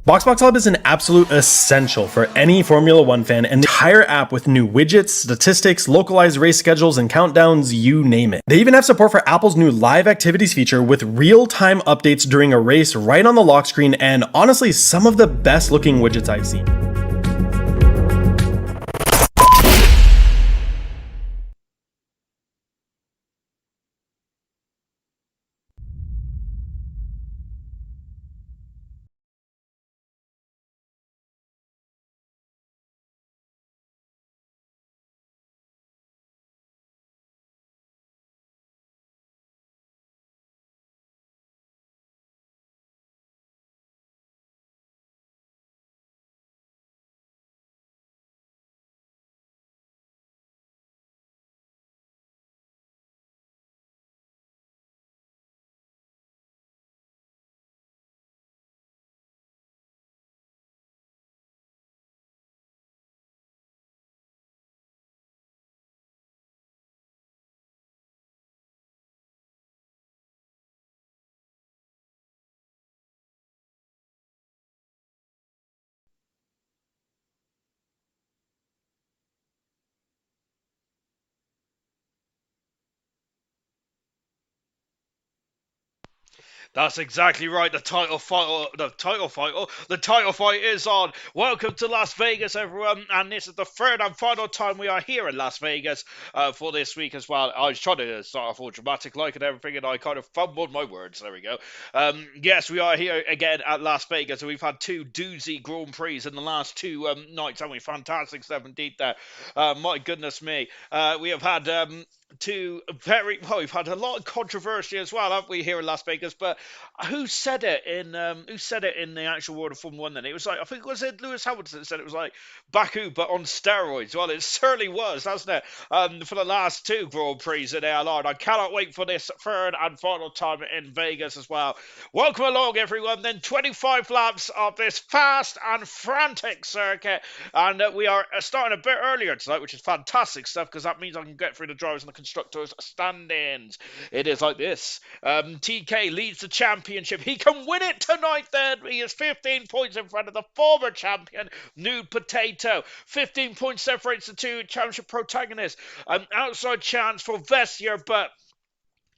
BoxBox Hub is an absolute essential for any Formula One fan, and the entire app with new widgets, statistics, localized race schedules, and countdowns, you name it. They even have support for Apple's new live activities feature with real-time updates during a race right on the lock screen, and honestly, some of the best looking widgets I've seen. That's exactly right. The title fight is on. Welcome to Las Vegas, everyone, and this is the third and final time we are here in Las Vegas for this week as well. I was trying to start off all dramatic like and everything, and I kind of fumbled my words. There we go. Yes, we are here again at Las Vegas, and we've had two doozy Grand Prix in the last two nights, haven't we? Fantastic stuff indeed there. My goodness me. We have had we've had a lot of controversy as well, haven't we, here in Las Vegas? But who said it in the actual world of Formula One? Then it was like, I think, was it Lewis Hamilton that said it was like Baku but on steroids? Well, it certainly was, hasn't it? For the last two Grand Prix in ALR, and I cannot wait for this third and final time in Vegas as well. Welcome along, everyone. Then 25 laps of this fast and frantic circuit, and we are starting a bit earlier tonight, which is fantastic stuff because that means I can get through the drivers and the constructors stand-ins. It is like this. TK leads the championship. He can win it tonight then. He is 15 points in front of the former champion, Nude Potato. 15 points separates the two championship protagonists. An outside chance for Vessier, but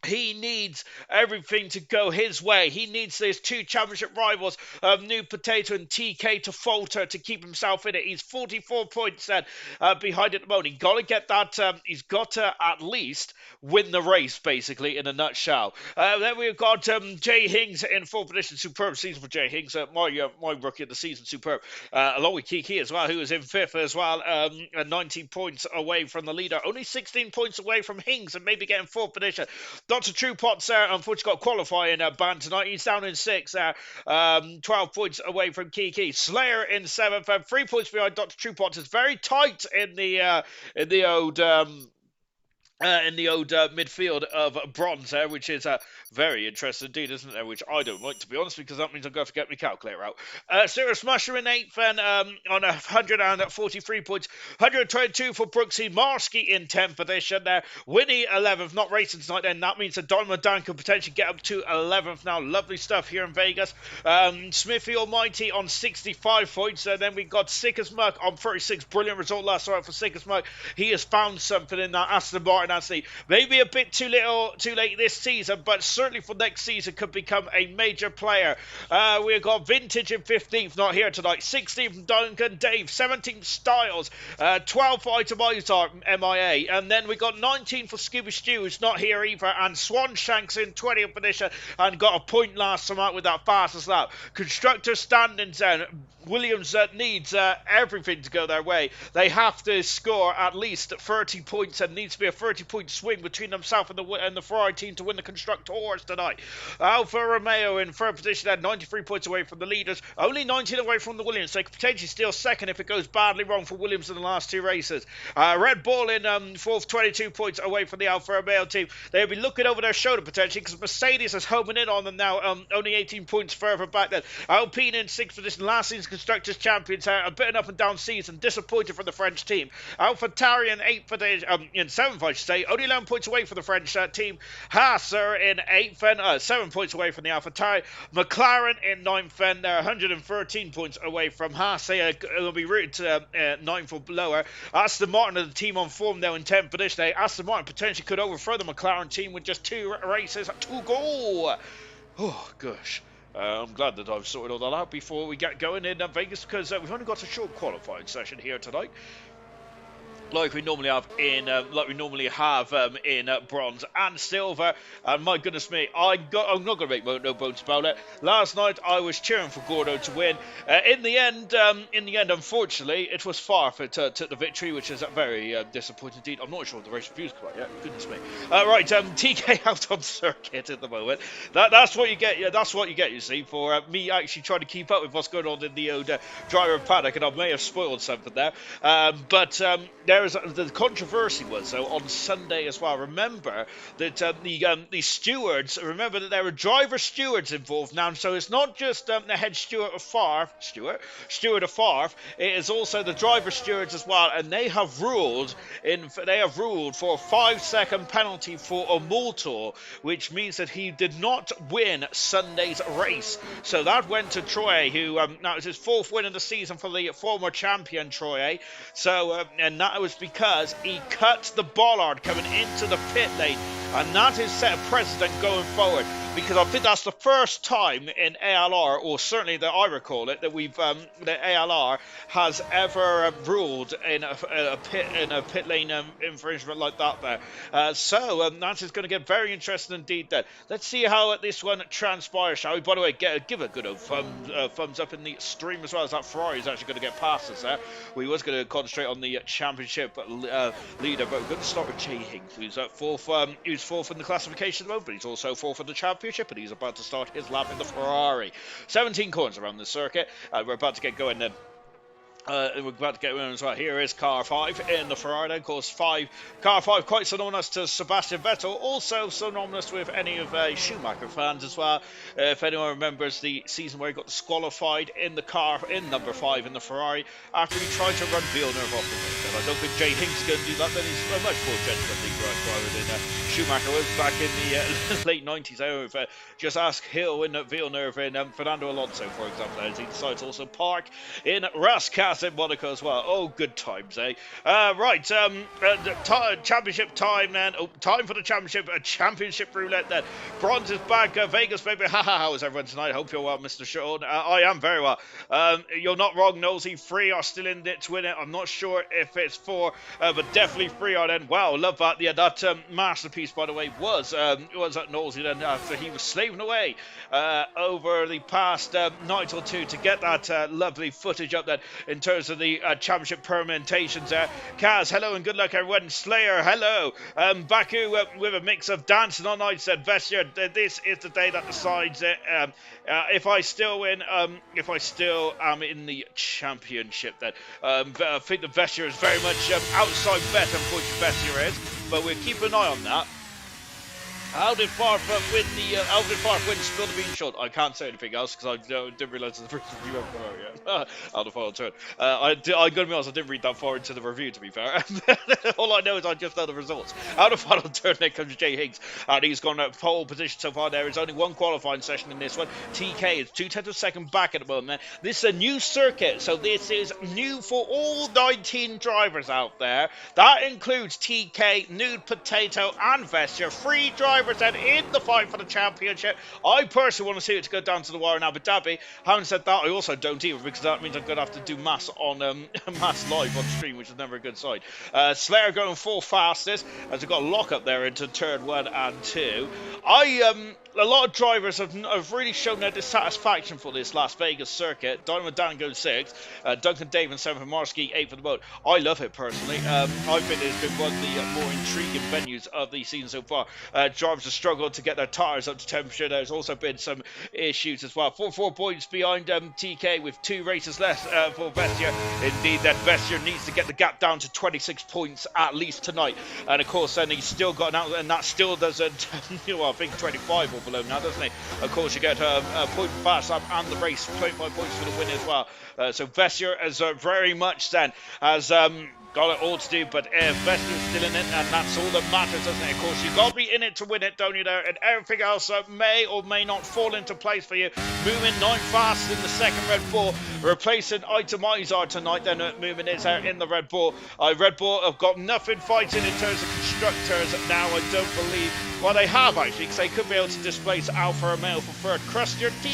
he needs everything to go his way. He needs his two championship rivals, New Potato and TK, to falter to keep himself in it. He's 44 points then behind at the moment. He's got to get that. He's got to at least win the race, basically, in a nutshell. Then we've got Jay Hings in fourth position. Superb season for Jay Hings. My rookie of the season, superb. Along with Kiki as well, who is in fifth as well, 19 points away from the leader. Only 16 points away from Hings and maybe getting fourth position. Dr. True Potts unfortunately got qualifying ban tonight. He's down in sixth, 12 points away from Kiki. Slayer in seventh, 3 points behind Dr. True Potts. It's very tight in the old midfield of bronze there, which is very interesting indeed, isn't there? Which I don't like, to be honest, because that means I'm going to have to get my calculator out. Sarah Smasher in eighth and on 143 points. 122 for Brooksy. Marsky in 10th position there. Winnie 11th, not racing tonight then. That means that Don Madan could potentially get up to 11th now. Lovely stuff here in Vegas. Smithy Almighty on 65 points. And then we got Sick as Muck on 36. Brilliant result last night for Sick as Muck. He has found something in that Aston Martin. Maybe a bit too late this season, but certainly for next season could become a major player. We've got Vintage in 15th, not here tonight. 16th, Duncan Dave. 17th, Styles. 12th, Itemizar, MIA. And then we got 19th for Scuba Stew, who's not here either. And Swan Shanks in 20th position and got a point last time out with that fastest lap. Constructor standings then. Williams needs everything to go their way. They have to score at least 30 points and needs to be a 30-point swing between themselves and the Ferrari team to win the Constructors tonight. Alfa Romeo in third position at 93 points away from the leaders, only 19 away from the Williams. They could potentially steal second if it goes badly wrong for Williams in the last two races. Red Bull in fourth, 22 points away from the Alfa Romeo team. They'll be looking over their shoulder potentially because Mercedes is homing in on them now, only 18 points further back then. Alpine in sixth position, last season's Constructors champions, a bit an up and down season, disappointed from the French team. AlphaTauri in seventh, I should Day. Only 11 points away from the French team. Haas are in 8th then, 7 points away from the AlphaTauri. McLaren in 9th then, they're 113 points away from Haas. They'll be rooted to 9th or lower. Aston Martin are the team on form now in 10th position. Aston Martin potentially could overthrow the McLaren team with just 2 races to go. Oh, gosh. I'm glad that I've sorted all that out before we get going in Vegas, because we've only got a short qualifying session here tonight. Like we normally have in bronze and silver, and my goodness me, I'm not going to make no bones about it. Last night I was cheering for Gordo to win. In the end, unfortunately, it was Farf that took the victory, which is very disappointing indeed. I'm not sure if the race reviews come out yet. Goodness me. Right, TK out on circuit at the moment. That's what you get. Yeah, that's what you get. You see, for me actually trying to keep up with what's going on in the old driver paddock, and I may have spoiled something there. But the controversy was, though, on Sunday as well. Remember that the stewards, remember that there were driver stewards involved now, so it's not just the head steward of Favre, it is also the driver stewards as well, and they have ruled for a 5-second penalty for a Multor, which means that he did not win Sunday's race. So that went to Troy, who that was his 4th win of the season for the former champion Troy. So and that was because he cut the bollard coming into the pit lane, and that has set a precedent going forward, because I think that's the first time in ALR, or certainly that I recall it, that that ALR has ever ruled in a pit lane infringement like that there. So that is going to get very interesting indeed then. Let's see how this one transpires, shall we? By the way, give a good old thumbs up in the stream as well, as that Ferrari is actually going to get past us there. We was going to concentrate on the championship leader, but we're going to start with Jay Higgs, who's fourth in the classification at the moment, but he's also 4th in the championship, and he's about to start his lap in the Ferrari. 17 corners around the circuit. We're about to get going then. We're about to get in as well. Here is car 5 in the Ferrari. Of course, car 5 quite synonymous to Sebastian Vettel, also synonymous with any of Schumacher fans as well. If anyone remembers the season where he got disqualified in the car in number 5 in the Ferrari after he tried to run Villeneuve off the road. And I don't think Jay Higgs is going to do that. Then he's a much more gentlemanly driver than Schumacher was back in the late 90s. I don't know if just ask Hill in Villeneuve and Fernando Alonso, for example, as he decided to also park in Rascasse in Monaco as well. Oh, good times, eh? Right, championship time then. Oh, time for the championship roulette then. Bronze is back. Vegas, baby. How is everyone tonight? Hope you're well, Mr. Sean. I am very well. You're not wrong, Nosy. 3 are still in it to win it. I'm not sure if it's 4, but definitely 3 are then. Wow, love that. Yeah, that masterpiece, by the way, was at Nosy then, after he was slaving away over the past night or two to get that lovely footage up then in terms of the championship permutations there. Kaz, hello and good luck everyone. Slayer, hello. Baku with a mix of dancing all night, said Vestier. This is the day that decides it. If I still win, if I still am in the championship, then I think the Vestier is very much outside bet, unfortunately Vestier is, but we'll keep an eye on that. How did Farf win Spill the Bean Shot? I can't say anything else because I didn't realise the first review of it yet. Out of final turn. I'm going to be honest, I didn't read that far into the review, to be fair. All I know is I just know the results. Out of final turn, there comes Jay Higgs, and he's gone at pole position so far. There is only one qualifying session in this one. TK is 2/10 of a second back at the moment. This is a new circuit, so this is new for all 19 drivers out there. That includes TK, Nude Potato, and Vestia. 3 drivers then in the fight for the championship. I personally want to see it to go down to the wire in Abu Dhabi. Having said that, I also don't either, because that means I'm going to have to do mass on mass live on stream, which is never a good sign. Slayer going 4 fastest, as we've got a lock up there into turn 1 and 2. A lot of drivers have really shown their dissatisfaction for this Las Vegas circuit. Dynamo Dan goes 6th, Duncan Dave and 7th, Marsky 8th for the boat. I love it personally. I think it's been one of the more intriguing venues of the season so far. Drivers have struggled to get their tyres up to temperature. There's also been some issues as well. 4 points behind TK with 2 races left for Vestia. Indeed, that Vestia needs to get the gap down to 26 points at least tonight. And of course, then he's still got out, and that still doesn't, I think 25 or below now, doesn't he? Of course, you get a point for fast lap and the race, 25 points for the win as well. So Vestia is very much then as got it all to do, but Vesper's still in it, and that's all that matters, doesn't it? Of course, you got to be in it to win it, don't you, there? And everything else may or may not fall into place for you. Moving 9 fast in the second Red Bull, replacing Itemizer tonight, then moving is out in the Red Bull. Red Bull have got nothing fighting in terms of constructors now, I don't believe. Well, they have actually, because they could be able to displace Alpha Romeo for third. Cruster D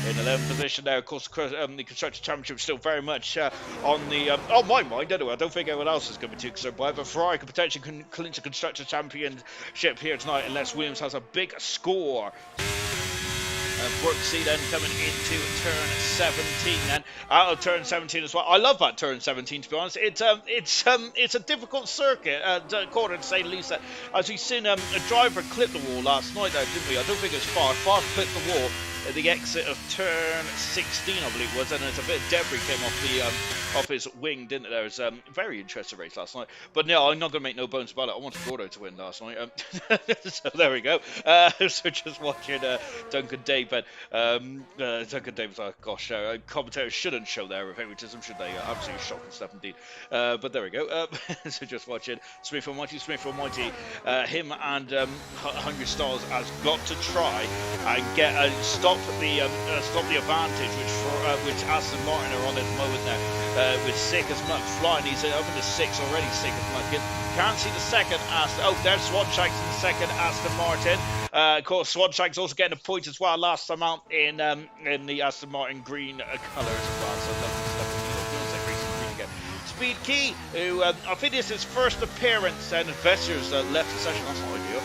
in 11th position there. Of course, the Constructor Championship still very much on the on my mind anyway. I don't think anyone else is going to be too concerned by it, but Ferrari could potentially clinch a Constructor Championship here tonight unless Williams has a big score. Brooksy then coming into turn 17 then out of turn 17 as well. I love that turn 17, to be honest. It's a difficult circuit, according to say the least. As we've seen a driver clip the wall last night there, didn't we? I don't think it was far. Far clipped the wall at the exit of turn 16, I believe it was, and there's a bit of debris came off his wing, didn't it? There was a very interesting race last night. But no, I'm not going to make no bones about it. I wanted Gordo to win last night. So there we go. So just watching Duncan Dave, but Duncan Dave's, oh gosh, commentators shouldn't show their favoritism, should they? Absolutely shocking stuff indeed. But there we go. So just watching Smith Almighty, him and Hungry Stars has got to try and get stop the advantage which Aston Martin are on at the moment there, with Sick as much flying. He's up into 6 already. Sick as much. Can't see the second Aston. Oh, there's Swanshanks in the second Aston Martin. Of course, Swanshanks also getting a point as well last time out in the Aston Martin green colours as well. So lovely stuff. Speed Key, who I think this is his first appearance, and Investors left the session. That's not ideal.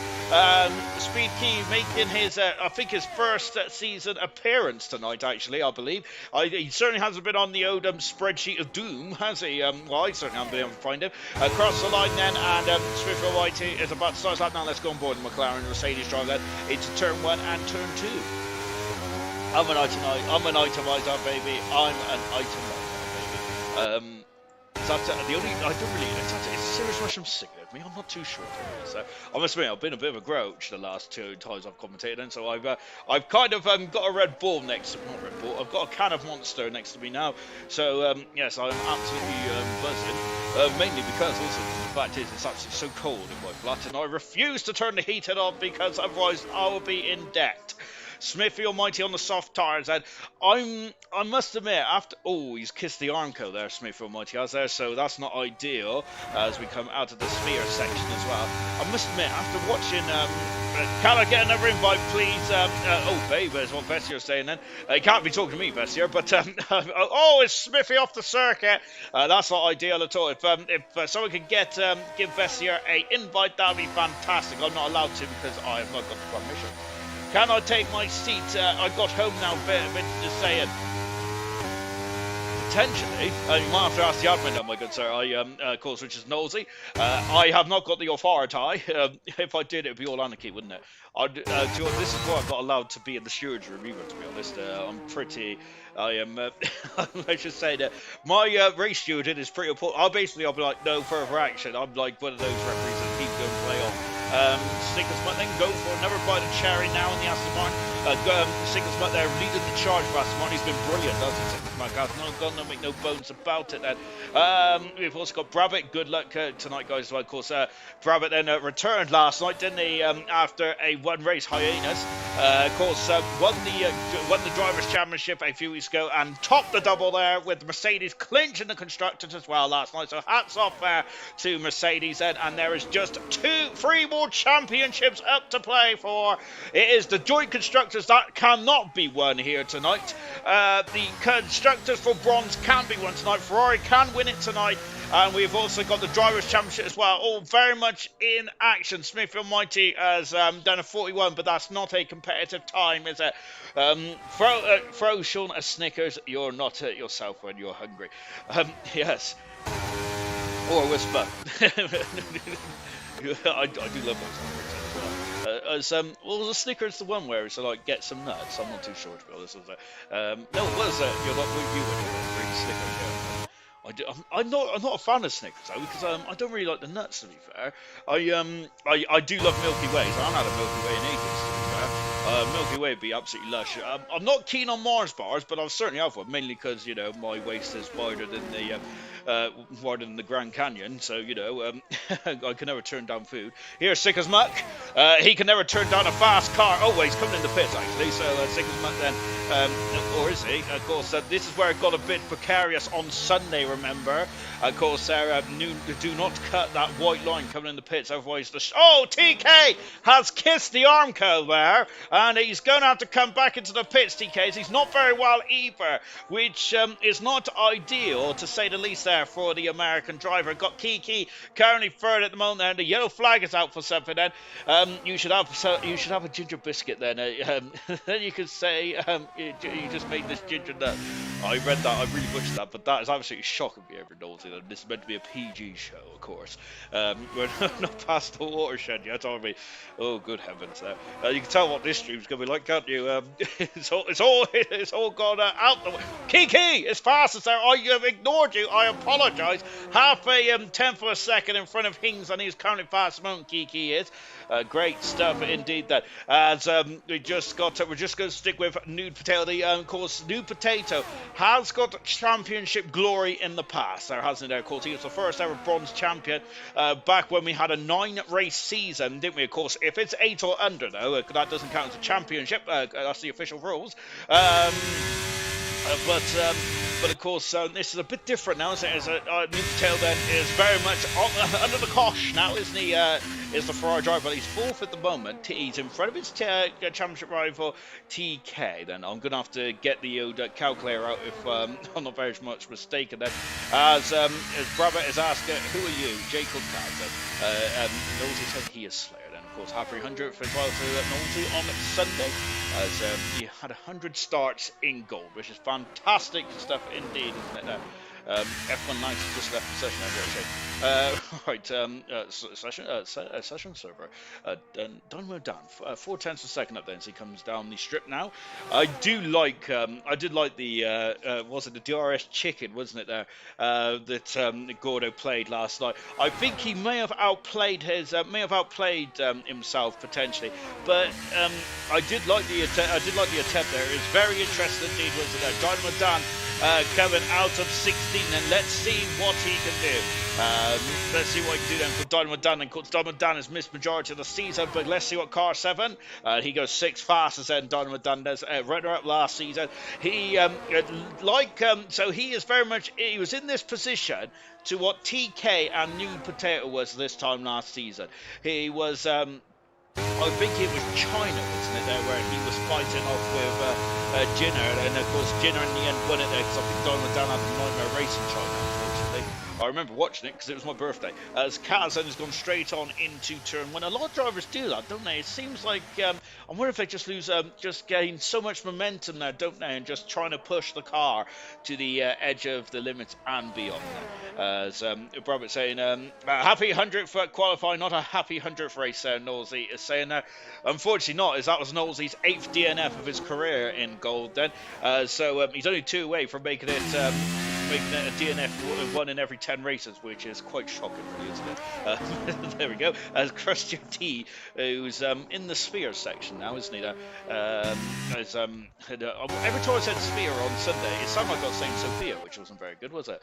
Speed Key making his, I think, his first season appearance tonight, actually, I believe. He certainly hasn't been on the old spreadsheet of doom, has he? Well, I certainly haven't been able to find him. Across the line then, and Smith White is about to start. Like, now let's go on board the McLaren Mercedes drive then into turn 1 and turn 2. I'm an itemizer, baby. I'm an itemizer, baby. That's the only, I don't really, it's a serious Russian sickness of me, I'm not too sure. So I must admit, I've been a bit of a grouch the last 2 times I've commentated, and so I've kind of got a Red Bull next to, not Red Bull, I've got a can of Monster next to me now. So yes, I'm absolutely buzzing, mainly because also the fact is it's actually so cold in my flat, and I refuse to turn the heater on because otherwise I will be in debt. Smithy Almighty on the soft tires, and I must admit, after he's kissed the Armco there, Smithy Almighty has there, so that's not ideal as we come out of the sphere section as well. I must admit, after watching can I get another invite, please? Oh, babe, is what Vessier's saying then. You can't be talking to me, Vessier, but it's Smithy off the circuit. That's not ideal at all. If someone could give Vessier a invite, that would be fantastic. I'm not allowed to because I have not got the permission. Can I take my seat? I got home now, just saying. Potentially, you might have to ask the admin, oh my good sir. Of course, which is nosy. I have not got the authority. If I did, it would be all anarchy, wouldn't it? This is why I'm not allowed to be in the stewards room either, to be honest. I should say that my race stewarding is pretty important. I'll be like, no further action. I'm like one of those referees that keep going to play on. Snickers Mutt then go for another bite of cherry now in the Aston Martin. Snickers Mutt there leading the charge for Aston Martin. He's been brilliant, hasn't he? Snickers Mutt has not gone, no make no bones about it then. We've also got Brabbit. Good luck tonight, guys. Well, of course, Brabbit then returned last night, didn't he? After a one-race hiatus. Of course, won the Drivers' Championship a few weeks ago and topped the double there with Mercedes clinching the Constructors as well last night. So hats off there to Mercedes then. And there is just 3 more championships up to play for. It is the joint constructors that cannot be won here tonight. The constructors for bronze can be won tonight. Ferrari can win it tonight. And we've also got the Drivers' Championship as well, all very much in action. Smith Almighty has done a 41, but that's not a competitive time, is it? Throw Sean a Snickers. You're not yourself when you're hungry. Yes. Or a whisper. I do love those. Well, the Snickers the one where it's like get some nuts. I'm not too sure to be honest. No, it was you're not with you when you're really Snickers. Yeah. I'm not a fan of Snickers though because I don't really like the nuts to be fair. I do love Milky Ways. I haven't had a Milky Way in ages to be fair. Milky Way would be absolutely lush. I'm not keen on Mars bars, but I'll certainly have one, mainly because, you know, my waist is wider than the Grand Canyon, so, you know, I can never turn down food. Here's Sick as Muck. He can never turn down a fast car. Oh, he's coming in the pits, actually, so Sick as Muck then. Or is he? Of course, this is where it got a bit precarious on Sunday, remember? Of course, do not cut that white line coming in the pits, otherwise oh, TK has kissed the Armco there, and he's going to have to come back into the pits, TK. He's not very well either, which is not ideal, to say the least, there for the American driver. Got Kiki currently third at the moment there, and the yellow flag is out for something then. You should have a ginger biscuit then. Then you could say you just made this ginger nut. I read that, I really butchered that, but that is absolutely shocking me every naughty. This is meant to be a PG show, of course. We're not past the watershed yet, are we? Oh, good heavens! You can tell what this stream's going to be like, can't you? It's all gone out the way. Kiki, as fast as there, I have ignored you. I apologise. Half a tenth of a second in front of Hings, and he's currently fast at the moment. Kiki is. Great stuff indeed. That as we're just going to stick with Nude Potato. Of course, Nude Potato has got championship glory in the past. There hasn't there. Of course, he was the first ever bronze champion back when we had a 9-race season, didn't we? Of course, if it's 8 or under, though, that doesn't count as a championship. That's the official rules. But of course, this is a bit different now, isn't it? As Nude Potato then is very much under the cosh now, isn't he? Is the Ferrari driver, but he's fourth at the moment. He's in front of his championship rival TK. Then I'm gonna have to get the old calculator out if I'm not very much mistaken. Then, as brother is asking, who are you, Jake or Kaz? Nosy said he is Slayer. Then of course, happy 100th as well to Nosy on Sunday, as he had 100 starts in gold, which is fantastic stuff indeed, isn't it? F1 Knights just left the session, session server. Dynamo Dan, 4/10 of a second up then as he comes down the strip now. I did like the was it the DRS chicken, wasn't it there, that Gordo played last night. I think he may have outplayed himself potentially, but I did like the attempt there. It was very interesting indeed, wasn't it? Dynamo Dan coming out of 16, and let's see what he can do. Let's see what he can do then for Dynamo Dan. And of course, Dynamo Dan has missed majority of the season, but let's see what car 7. He goes 6 fastest than Dynamo Dan does. Runner-up last season. He so he is very much, he was in this position to what TK and Nude Potato was this time last season. He was I think it was China, wasn't it, there, where he was fighting off with Jinner, and of course Jinner in the end won it there, because I think Dynamo Dan had a nightmare race in China, unfortunately. I remember watching it because it was my birthday. As Kazan has gone straight on into turn 1. A lot of drivers do that, don't they? It seems like, I wonder if they just just gain so much momentum there, don't they? And just trying to push the car to the edge of the limits and beyond. As Robert saying, happy 100th qualifying, not a happy 100th race there, Nosy is saying there. Unfortunately not, as that was Nosy's 8th DNF of his career in gold then. So he's only 2 away from making it a DNF 1 in every 10 races, which is quite shocking, really, isn't it? There we go. As Christian T, who's in the Sphere section now, isn't he? Every time I said Sphere on Sunday, it sounded like I was saying Sophia, which wasn't very good, was it?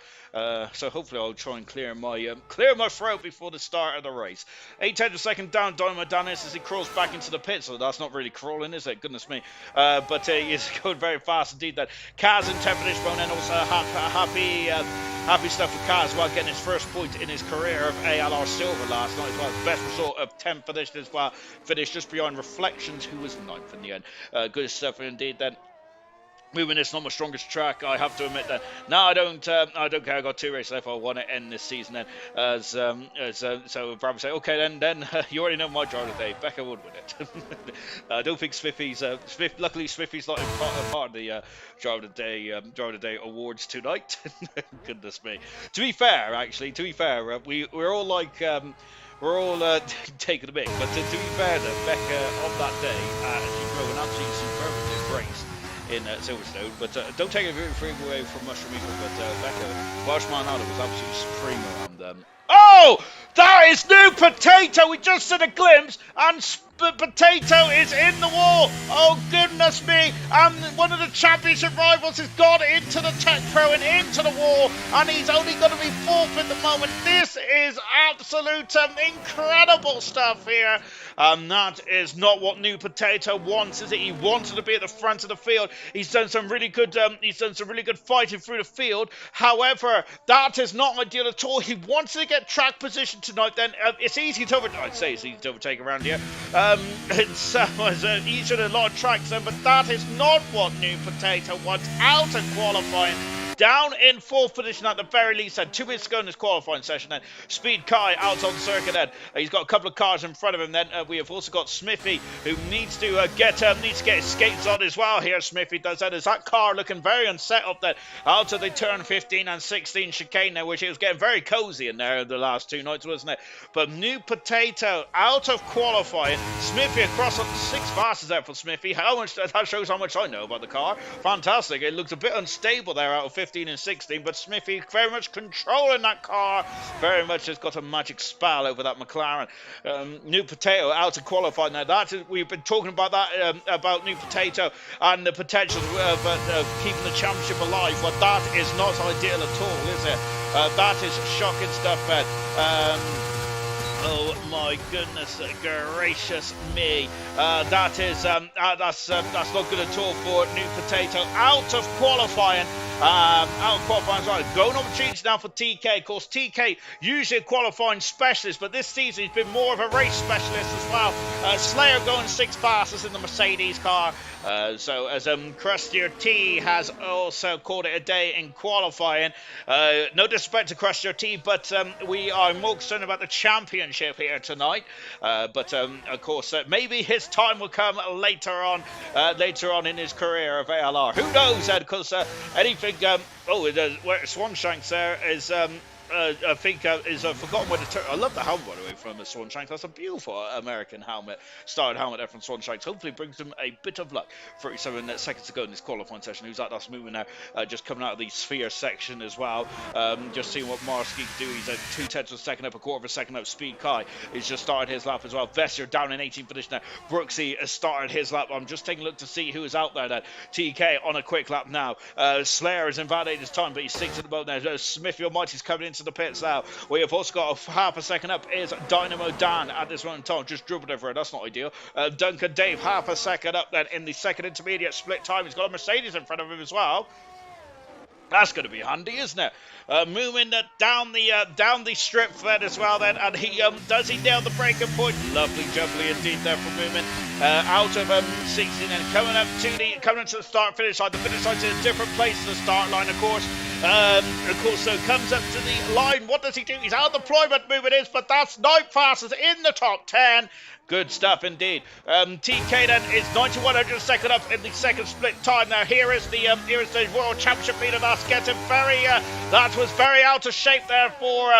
So hopefully I'll try and clear my throat before the start of the race. 8/10 of a second down, Dynamo Danis as he crawls back into the pit, so that's not really crawling, is it? Goodness me. But he's going very fast indeed. That Kaz in 10th position, and also happy stuff for Kaz as well, getting his first point in his career of ALR Silver last night as well. Best result of 10th position as well. Finished just behind Reflections, who was 9th in the end. Good stuff indeed then. Moving this not my strongest track, I have to admit that. No, I don't care. I got 2 races left. I want to end this season then. So Brad would say, okay, then you already know my driver today. Becca would win it. I don't think Smithy's. Luckily, Smithy's not part of the driver of the day awards tonight. Goodness me. To be fair, we're all like. We're all taking a bit, but to be fair, though, Becca on that day, she drove an absolutely superlative race in Silverstone, but don't take it very away from Mushroom Eagle, but Becca Marshmallow was absolutely supreme around Oh, that is New Potato. We just did a glimpse, and Potato is in the wall. Oh, goodness me. And one of the championship rivals has got into the Tech Pro and into the wall, and he's only going to be fourth at the moment. This is absolute incredible stuff here. That is not what New Potato wants, is it? He wanted to be at the front of the field. He's done some really good fighting through the field. However, that is not ideal at all. He wants to get track position tonight. Then it's easy to I'd say it's easy to overtake around here. It's easier than a lot of tracks then, but that is not what New Potato wants. Out of qualifying. Down in fourth position at the very least. And 2 minutes ago in this qualifying session then. Speed Kai out on the circuit then. He's got a couple of cars in front of him then. We have also got Smithy, who needs to get his skates on as well here. Smithy does that. Is that car looking very unset up then out of the turn 15 and 16 chicane now, which it was getting very cozy in there the last 2 nights, wasn't it? But New Potato out of qualifying. Smithy across on 6 fastest there for Smithy. That shows how much I know about the car. Fantastic. It looks a bit unstable there out of 15 and 16, but Smithy very much controlling that car. Very much has got a magic spell over that McLaren. New Potato out to qualify now. We've been talking about that about New Potato and the potential of keeping the championship alive, but that is not ideal at all, is it? That is shocking stuff, Ben. Oh my goodness gracious me! That's not good at all for New Potato. Out of qualifying. As well. Going opportunity now for TK. Of course, TK usually a qualifying specialist, but this season he's been more of a race specialist as well. Slayer going 6 fastest in the Mercedes car. So as Crustier T has also called it a day in qualifying. No disrespect to Crustier T, but we are more concerned about the championship here tonight. But of course, maybe his time will come later on in his career of ALR. Who knows? Because anything. Where Swanshanks there is. I think is forgotten where the I love the helmet, by the way, from the Swanshanks. That's a beautiful American helmet, starred helmet there from Swanshanks. Hopefully brings him a bit of luck. 37 seconds to go in this qualifying session. Who's that? That's moving now, just coming out of the sphere section as well. Just seeing what Marsky can do. He's at 2/10 of a second up, a quarter of a second up. Speed Kai is just started his lap as well. Vessier down in 18th position now. Brooksy has started his lap. I'm just taking a look to see who is out there then. TK on a quick lap now. Slayer has invalidated his time, but he's 6 at the moment now. Smithy Almighty's coming into the pits now. We have also got a half a second up is Dynamo Dan at this moment in time. Just dribbled over it. That's not ideal. Duncan Dave half a second up then in the second intermediate split time. He's got a Mercedes in front of him as well. That's going to be handy, isn't it? Moving down the strip then as well then, and he does he nail the breaking point? Lovely jubbly indeed there for movement out of 16 and coming into the start finish line. The finish line's in a different place to the start line, of course. So comes up to the line. What does he do? He's out of deployment movement is, but that's 9 fastest in the top 10. Good stuff indeed. TK then is 9100 second up in the second split time. Now here is the World Championship leader. That's getting that was very out of shape there for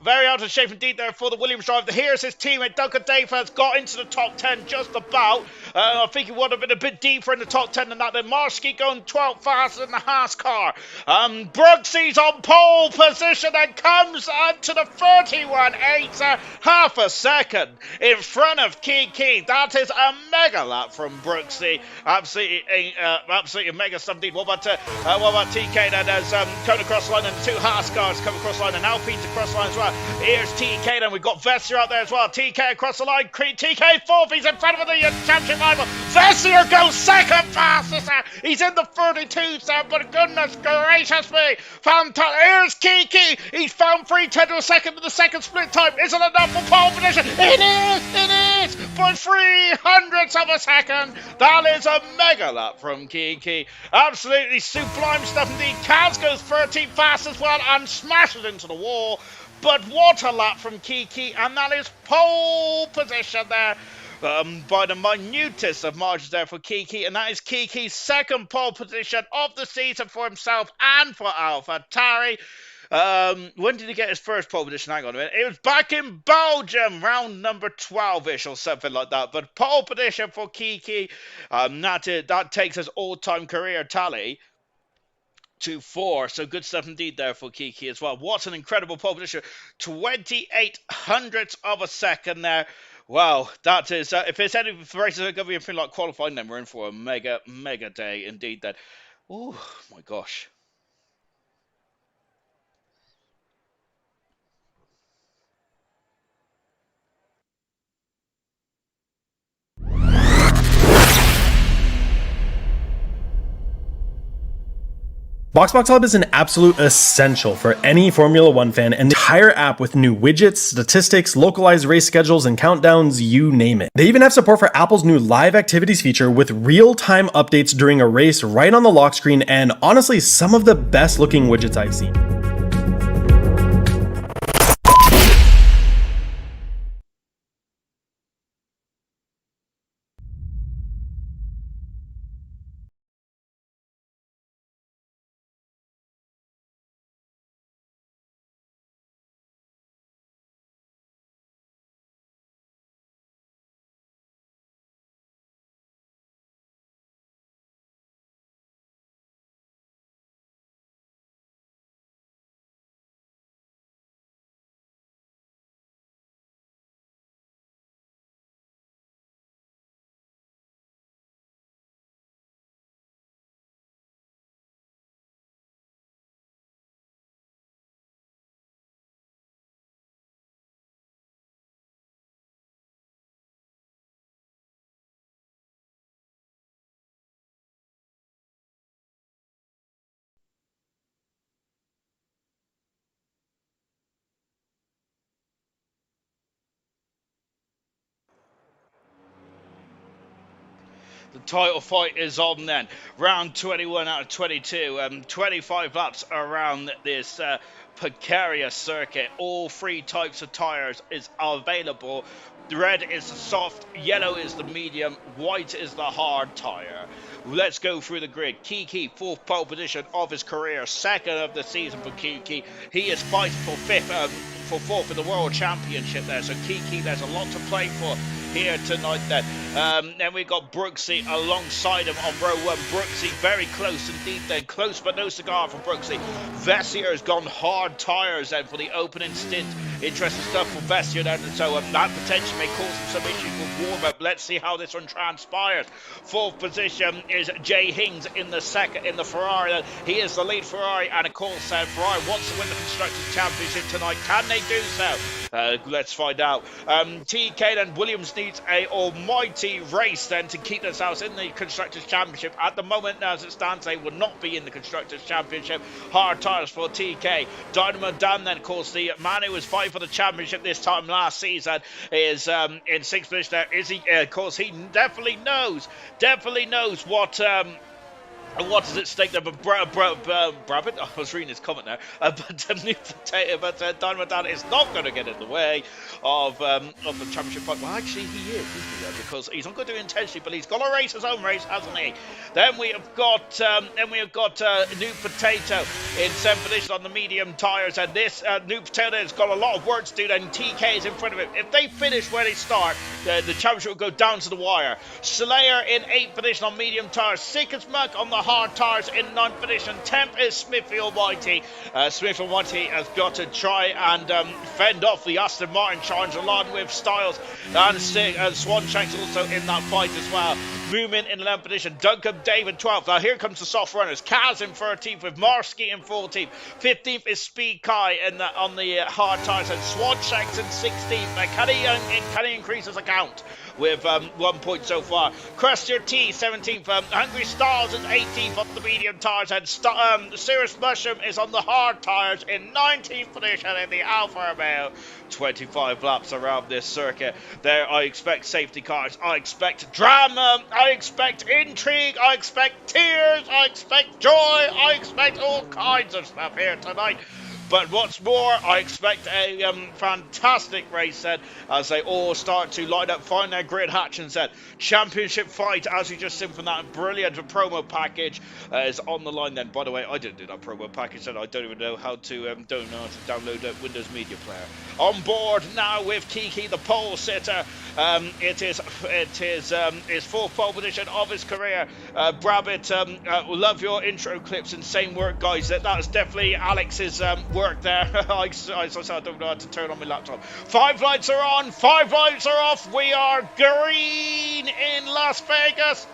very out of shape indeed there for the Williams driver. Here's his teammate Duncan Dave has got into the top 10 just about. I think he would have been a bit deeper in the top 10 than that. Then Marsky going 12 faster than the Haas car. Brooksy's on pole position and comes to the 31.8, half a second in front of Kiki. That is a mega lap from Brooksy. Absolutely mega stuff indeed. What about TK then as coming across the line, and the 2 Haas cars come across the line, and Alpine's across the line as well. Here's TK then. We've got Vessier out there as well. TK across the line. TK 4th. He's in front of the championship rival. Vessier goes second fastest. He's in the 32s there, but goodness gracious me. Fantastic. Here's Kiki. He's found 3/10 of a second in the second split time. Isn't enough for pole position. It is. For 300ths of a second. That is a mega lap from Kiki. Absolutely sublime stuff indeed. Kaz goes 13 fast as well and smashes into the wall. But what a lap from Kiki, and that is pole position there. By the minutest of margins there for Kiki, and that is Kiki's second pole position of the season for himself and for AlphaTauri. When did he get his first pole position? Hang on a minute. It was back in Belgium, round number 12-ish or something like that. But pole position for Kiki, that takes his all-time career tally to 4. So good stuff indeed there for Kiki as well. What an incredible pole position. 28 hundredths of a second there. Wow, that is, if there's any races that are going to be anything like qualifying, then we're in for a mega, mega day indeed then. Oh my gosh. BoxBox Hub is an absolute essential for any Formula One fan, and the entire app with new widgets, statistics, localized race schedules, and countdowns, you name it. They even have support for Apple's new live activities feature with real-time updates during a race right on the lock screen, and honestly, some of the best looking widgets I've seen. The title fight is on then. Round 21 out of 22. 25 laps around this precarious circuit. All three types of tyres is available. Red is the soft, yellow is the medium, white is the hard tyre. Let's go through the grid. Kiki, fourth pole position of his career, second of the season for Kiki. He is fighting for fourth in the World Championship there. So Kiki, there's a lot to play for here tonight then. Then we've got Brooksy alongside him on row 1. Brooksy very close indeed then. Close but no cigar for Brooksy. Vessier has gone hard tyres then for the opening stint. Interesting stuff for Vessier then. So that potentially may cause him some issues with warm-up. Let's see how this one transpires. Fourth position is Jay Hings in the Ferrari. He is the lead Ferrari, and of course Ferrari wants to win the Constructors' Championship tonight. Can they do so? Let's find out. TK then, Williams needs a almighty race then to keep themselves in the Constructors' Championship. At the moment, as it stands, they will not be in the Constructors' Championship. Hard tyres for TK. Dynamo Dan then, of course, the man who was fighting for the championship this time last season is in sixth position there. Is he? Of course, he definitely knows what is at stake there? But Brabant, I was reading his comment there. But Dynamo Dan is not going to get in the way of the championship fight. Well, actually, he is, isn't he? Because he's not going to do it intentionally, but he's got to race his own race, hasn't he? Then we have got New Potato in seventh position on the medium tyres, and this New Potato has got a lot of work to do. Then TK is in front of him. If they finish where they start, the championship will go down to the wire. Slayer in eighth position on medium tyres. Sick as muck on the hard tyres in ninth position. 10th is Smithy Almighty. Smithy Almighty has got to try and fend off the Aston Martin charge along with Styles and Swanshanks also in that fight as well. Moomin in 11th position. Duncan David 12th. Now here comes the soft runners. Kaz in 13th with Marsky in 14th. 15th is Speed Kai on the hard tyres, and Swanshanks in 16th. Now can he increase his account with 1 point so far? Cruster T 17th. Hungry Stars is 18th on the medium tyres, and Cirrus Mushroom is on the hard tyres in 19th position in the Alfa Romeo. 25 laps around this circuit. There, I expect safety cars. I expect drama. I expect intrigue. I expect tears. I expect joy. I expect all kinds of stuff here tonight. But what's more, I expect a fantastic race then as they all start to line up, find their grid hatch and set. Championship fight, as you just seen from that brilliant promo package, is on the line then. By the way, I didn't do that promo package, and I don't even know how to download a Windows Media Player. On board now with Kiki, the pole sitter. It is his fourth pole position of his career. Brabbit, love your intro clips. Insane work, guys. That's definitely Alex's work there. I don't know how to turn on my laptop. 5 lights are on, 5 lights are off. We are green in Las Vegas.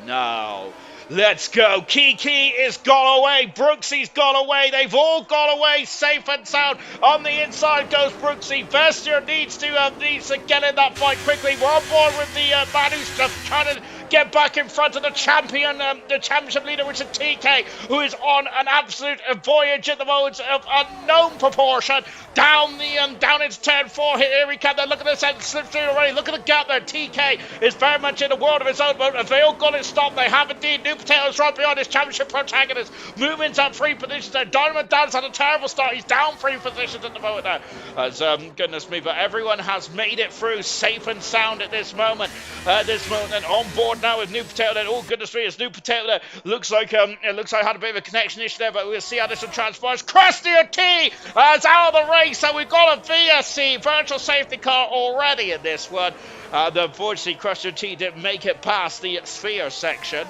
Now, let's go. Kiki is gone away. Brooksy's gone away. They've all gone away safe and sound. On the inside goes Brooksy. Vestier needs to get in that fight quickly. We're on board with the man who's just trying to get back in front of the champion, the championship leader, which is TK, who is on an absolute voyage at the moment of unknown proportion. Down into turn 4. Here we come. Look at this end, slips through already. Look at the gap there. TK is very much in a world of his own moment. Have they all got it stopped? They have indeed. New Potatoes right behind his championship protagonist. Movements up 3 positions there. Dynamite Dan's had a terrible start. He's down 3 positions at the moment there. As goodness me, but everyone has made it through safe and sound at this moment. And on board now with New Potato. Then, oh goodness me, it's New Potato there. Looks like had a bit of a connection issue there, but we'll see how this one transpires. Crusty T is out of the race. So we've got a VSC virtual safety car already in this one. Unfortunately, Crusty T didn't make it past the sphere section.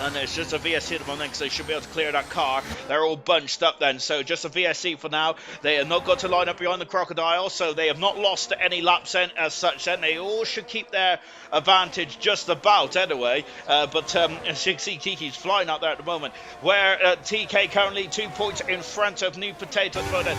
And it's just a VSC at the moment because they should be able to clear that car. They're all bunched up then, so just a VSC for now. They have not got to line up behind the crocodile, so they have not lost any laps as such then. They all should keep their advantage just about anyway. But as you can see, Kiki's flying out there at the moment, where TK currently 2 points in front of New Potato at the moment.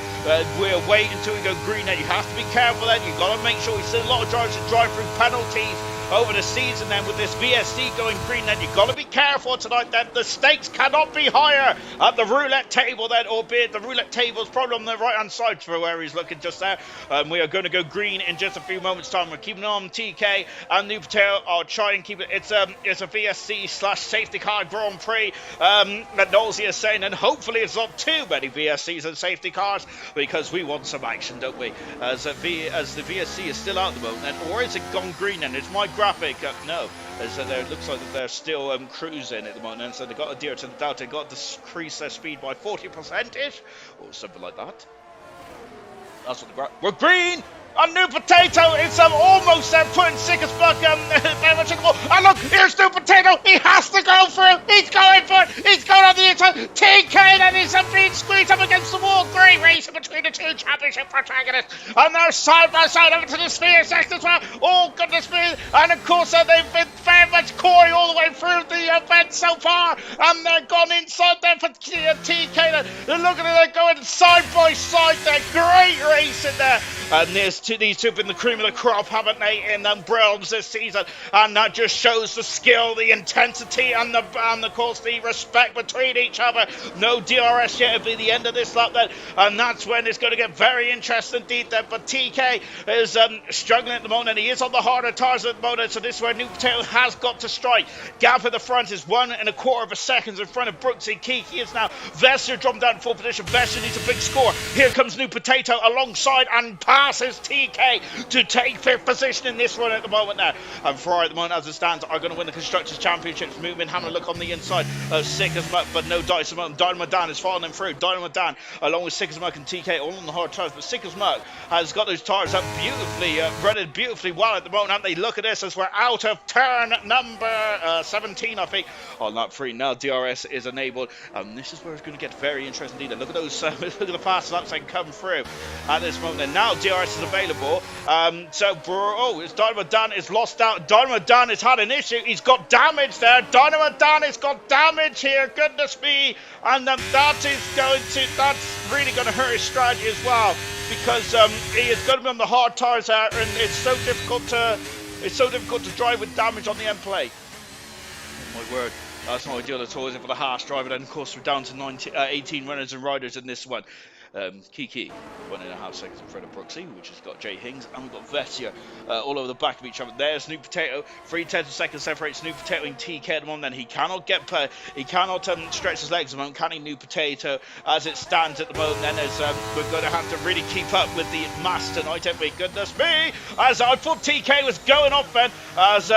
We're waiting until we go green then. You have to be careful then. You've got to make sure. We've seen a lot of drivers that drive through penalties over the season then with this VSC going green then. You've got to be careful tonight then. The stakes cannot be higher at the roulette table then, albeit the roulette table is probably on the right hand side for where he's looking just there. We are going to go green in just a few moments time. We're keeping on TK and New Potato. I'll try and keep it. It's a VSC / safety car Grand Prix that Nosey is saying, and hopefully it's not too many VSCs and safety cars because we want some action, don't we? As the VSC is still out at the moment then, or is it gone green then? It's my graphic. No, as it looks like that they're still cruising at the moment, and so they got to adhere to the Delta, got to decrease their speed by 40%ish or something like that. That's what we're green. A New Potato is almost putting sick as fuck very much in the wall. And look, here's New Potato. He has to go through. He's going for it. He's going on the inside. TK then is being squeezed up against the wall. Great racing between the 2 championship protagonists. And they're side by side over to the sphere section as well. Oh, goodness me. And of course, they've been very much coy all the way through the event so far. And they're gone inside there for TK. They're looking at it going side by side there. Great racing there. And these two have been the cream of the crop, haven't they, in bronze this season? And that just shows the skill, the intensity, and of course the respect between each other. No DRS yet. It'll be the end of this lap then, and that's when it's going to get very interesting indeed then. But TK is struggling at the moment, and he is on the harder tires at the moment, so this is where New Potato has got to strike. Gap at the front is 1 1/4 seconds in front of Brooksy. Kiki is now Vester dropped down to 4th position. Vester needs a big score. Here comes New Potato alongside and passes TK to take 5th position in this one at the moment now. And Ferrari at the moment as it stands are going to win the Constructors' Championships. Moving, having a look on the inside of Sick as Muck, but no dice at the moment. Dynamo Dan is following them through. Dynamo Dan along with Sick as Muck and TK all on the hard tires, but Sick as Muck has got those tires up beautifully, running beautifully well at the moment. And they look at this as we're out of turn number 17, I think, on lap 3. Now DRS is enabled, and this is where it's going to get very interesting indeed. Look at those, look at the fast laps that come through at this moment. And now DRS is available. It's Dynamo Dan is lost out. Dynamo Dan has had an issue. He's got damage there. Dynamo Dan has got damage here. Goodness me. And that's really going to hurt his strategy as well, because he is going to be on the hard tires there, and it's so difficult to drive with damage on the end plate. Oh my word. That's not ideal at all, is it, for the harsh driver? Then, of course, we're down to 18 runners and riders in this one. Kiki, 1.5 seconds in front of Brooksy, which has got Jay Hings, and we've got Vestia all over the back of each other. There's New Potato, 3/10 seconds separates New Potato and TK at the moment. Then he cannot stretch his legs at the moment, can he? New Potato, as it stands at the moment. Then as we're going to have to really keep up with the mass tonight, haven't we? Goodness me! As I thought TK was going off then, as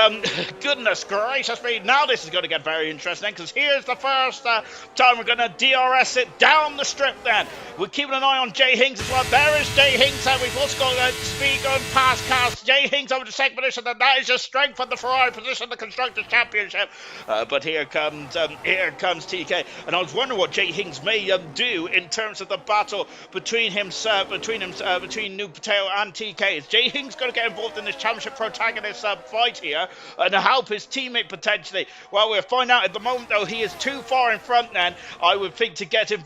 goodness gracious me! Now this is going to get very interesting because here's the first time we're going to DRS it down the strip. Then we're keeping an eye on Jay Hings as well. There is Jay Hings, and we've also got speed going past Cast. Jay Hings over to second position, and that is just strength for the Ferrari position, the Constructors' Championship. But here comes TK, and I was wondering what Jay Hings may do in terms of the battle between New Potato and TK. Is Jay Hings going to get involved in this championship protagonist fight here and help his teammate potentially? Well, we'll find out. At the moment, though, he is too far in front. Then I would think to get him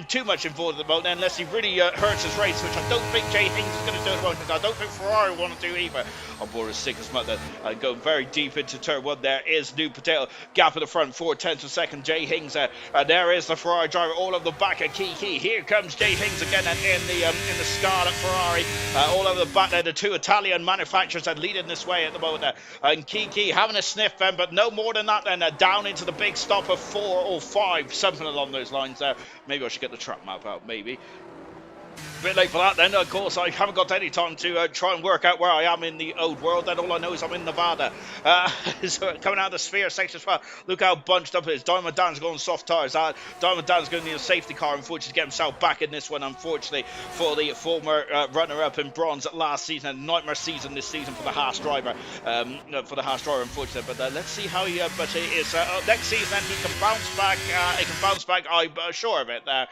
too much involved at the moment, unless he really hurts his race, which I don't think Jay Hings is going to do at the moment. I don't think Ferrari want to do either. On board as sick as mother, going very deep into turn one. There is New Potato, gap in the front, 4/10 of second. Jay Hings, and there is the Ferrari driver all over the back of Kiki. Here comes Jay Hings again, and in the Scarlet Ferrari, all over the back there. The two Italian manufacturers are leading this way at the moment. And Kiki having a sniff then, but no more than that. Then down into the big stop of 4 or 5, something along those lines there. Maybe I should get the track map out. Maybe. A bit late for that then. Of course, I haven't got any time to try and work out where I am in the old world. Then all I know is I'm in Nevada. So coming out of the sphere section as well. Look how bunched up it is. Diamond Dan's going soft tyres. Diamond Dan's going to need a safety car, unfortunately, to get himself back in this one, unfortunately, for the former runner-up in bronze last season. A nightmare season this season for the Haas driver. Unfortunately. But let's see how he... but it is next season, then he can bounce back. I'm sure of it there.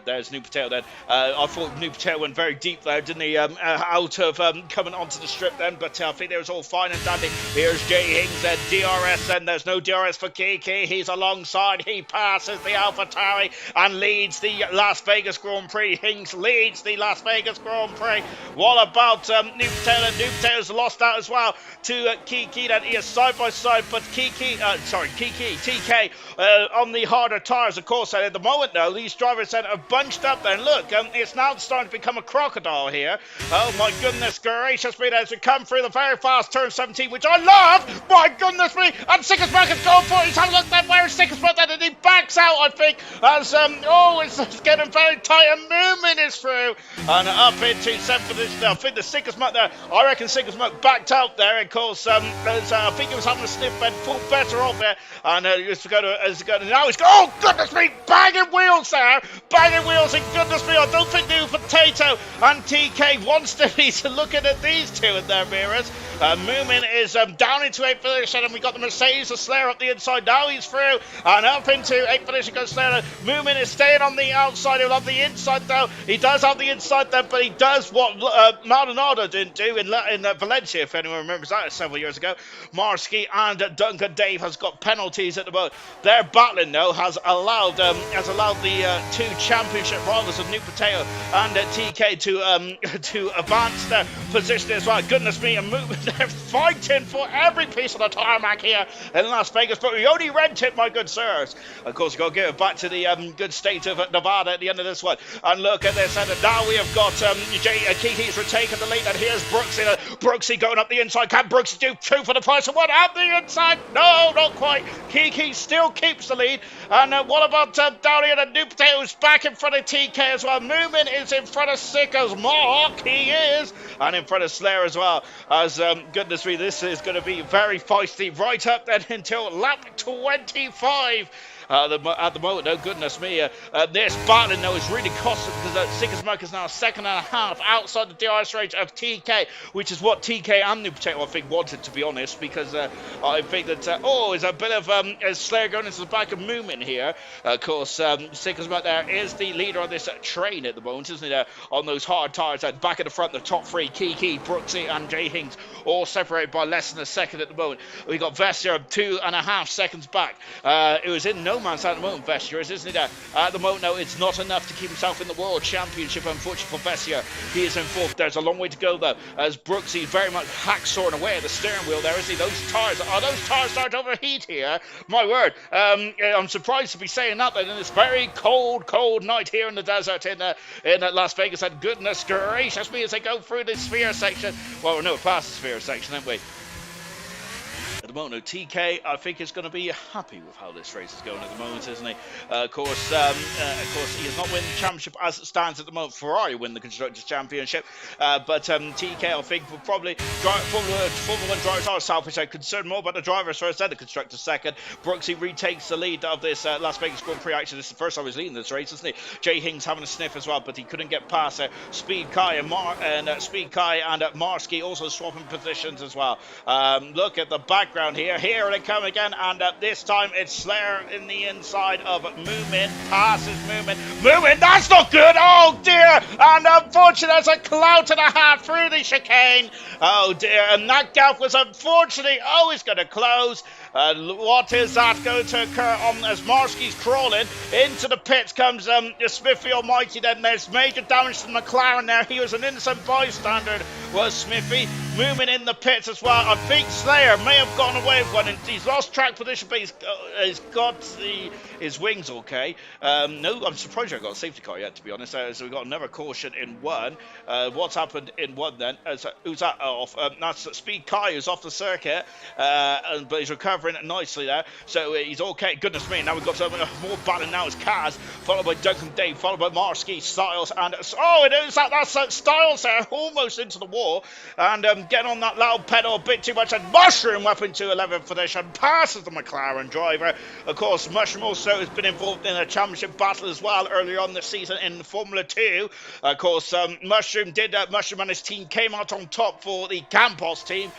There's New Potato then. I thought New Potato went very deep there, didn't he? Out of coming onto the strip then, but I think it was all fine and dandy. Here's Jay Hings then, DRS, and there's no DRS for Kiki. He's alongside. He passes the AlphaTauri and leads the Las Vegas Grand Prix. Hings leads the Las Vegas Grand Prix. What about New Potato? New Potato's lost out as well to Kiki. Then he is side by side, but TK on the harder tyres, of course. At the moment, though, these drivers are bunched up there. And look, it's now starting to become a crocodile here. Oh my goodness gracious me, as we come through the very fast turn 17, which I love. My goodness me, and Sickersberg is going for it. He's having a look there. Where is Sickersberg then? And he backs out, I think, as it's getting very tight, and movement is through and up into 7th position. I think the Sickersberg there, I reckon Sickersberg backed out there, of course. I think he was having a sniff and pulled better off there, and now he's going, oh goodness me, banging wheels there. Banging wheels, and goodness me, I don't think New Potato and TK wants to be looking at these two in their mirrors. Moomin is down into 8th position, and we got the Mercedes, the Slayer up the inside. Now he's through, and up into 8th position goes Slayer. Moomin is staying on the outside. He'll have the inside, though. He does have the inside there, but he does what Maldonado didn't do in Valencia, if anyone remembers that several years ago. Marsky and Duncan Dave has got penalties at the moment. Their battling, though, has allowed the two championship rivals of New Potato and TK to advance their position as well. Goodness me, and they're fighting for every piece of the tarmac here in Las Vegas, but we only rent it, my good sirs. Of course, we've got to give it back to the good state of Nevada at the end of this one. And look at this, and now we have got Kiki's retaken the lead, and here's Brooksy. Brooksy going up the inside. Can Brooksy do 2 for the price of 1 at the inside? No, not quite. Kiki still keeps the lead. And what about down here? The New Potato's back in front of TK as well. Moomin is in front of Sicko's Mark. He is. And in front of Slayer as well. As goodness me, this is going to be very feisty right up then until lap 25. At the moment, oh goodness me, this battling though is really costing, because Sickersberg is now 2.5 outside the DRS range of TK, which is what TK and New Potato, I think, wanted, to be honest, because I think that, there's a bit of Slayer going into the back of Moomin here. Of course, Sickersberg there is the leader on this train at the moment, isn't he, on those hard tyres. Back at the front, the top 3, Kiki, Brooksy and Jay Hings, all separated by less than a second at the moment. We got Vestia 2.5 seconds back. It was in no no man's at the moment, Vestier, isn't he there? At the moment, no, it's not enough to keep himself in the World Championship, unfortunately for Vestier. He is in fourth. There's a long way to go, though, as Brooksy very much hacksawing away at the steering wheel there, is he? Those tires start to overheat here. My word. I'm surprised to be saying that in this very cold night here in the desert in Las Vegas. And goodness gracious me, as they go through this sphere section. Well, no, past the sphere section, aren't we? At the moment, no, TK, I think, is going to be happy with how this race is going at the moment, isn't he? Of course, he is not winning the championship as it stands at the moment. Ferrari win the Constructors' Championship, but TK, I think, will probably Formula 1 drivers are selfish. I'm concerned more about the drivers first, then the Constructors second. Brooksy retakes the lead of this Las Vegas Grand Prix. Actually, this is the first time he's leading this race, isn't he? Jay Hings having a sniff as well, but he couldn't get past Speed Kai and Marsky also swapping positions as well. Look at the back. Here they come again, and this time it's Slayer in the inside of Moomin, passes Moomin, that's not good, oh dear, and unfortunately there's a clout and a half through the chicane, oh dear, and that gap was unfortunately always going to close. What is that going to occur as Marsky's crawling into the pits? Comes Smithy Almighty. Then there's major damage to McLaren there. He was an innocent bystander, was Smithy. Moving in the pits as well. I think Slayer may have gotten away with one. And he's lost track position, but he's got his wings okay. No, I'm surprised I got a safety car yet, to be honest. So we've got another caution in one. What's happened in one then? Who's that off? That's Speed Kai, who's off the circuit, but he's recovering nicely there, so he's okay. Goodness me, now we've got more battling now as Kaz, followed by Duncan Dave, followed by Marsky, Styles, and that's Styles there, almost into the wall, and getting on that loud pedal a bit too much, and Mushroom up into 11th position, passes the McLaren driver. Of course, Mushroom also has been involved in a championship battle as well earlier on this season in Formula 2. Of course, Mushroom and his team came out on top for the Campos team,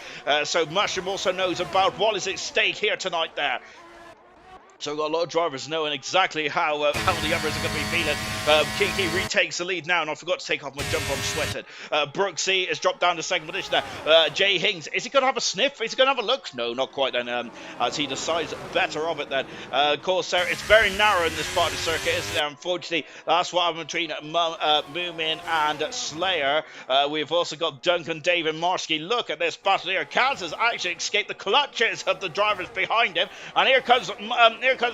so Mushroom also knows about what is at stake here tonight there. So we've got a lot of drivers knowing exactly how the others are going to be feeling. Kiki retakes the lead now, and I forgot to take off my jumper, I'm sweating. Brooksy has dropped down to second position there. Jay Hings, is he going to have a sniff? Is he going to have a look? No, not quite then, as he decides better of it then. Of course, it's very narrow in this part of the circuit, isn't it? Unfortunately, that's what happened between Moomin and Slayer. We've also got Duncan, Dave, and Marsky. Look at this battle here. Kaz has actually escaped the clutches of the drivers behind him, and here comes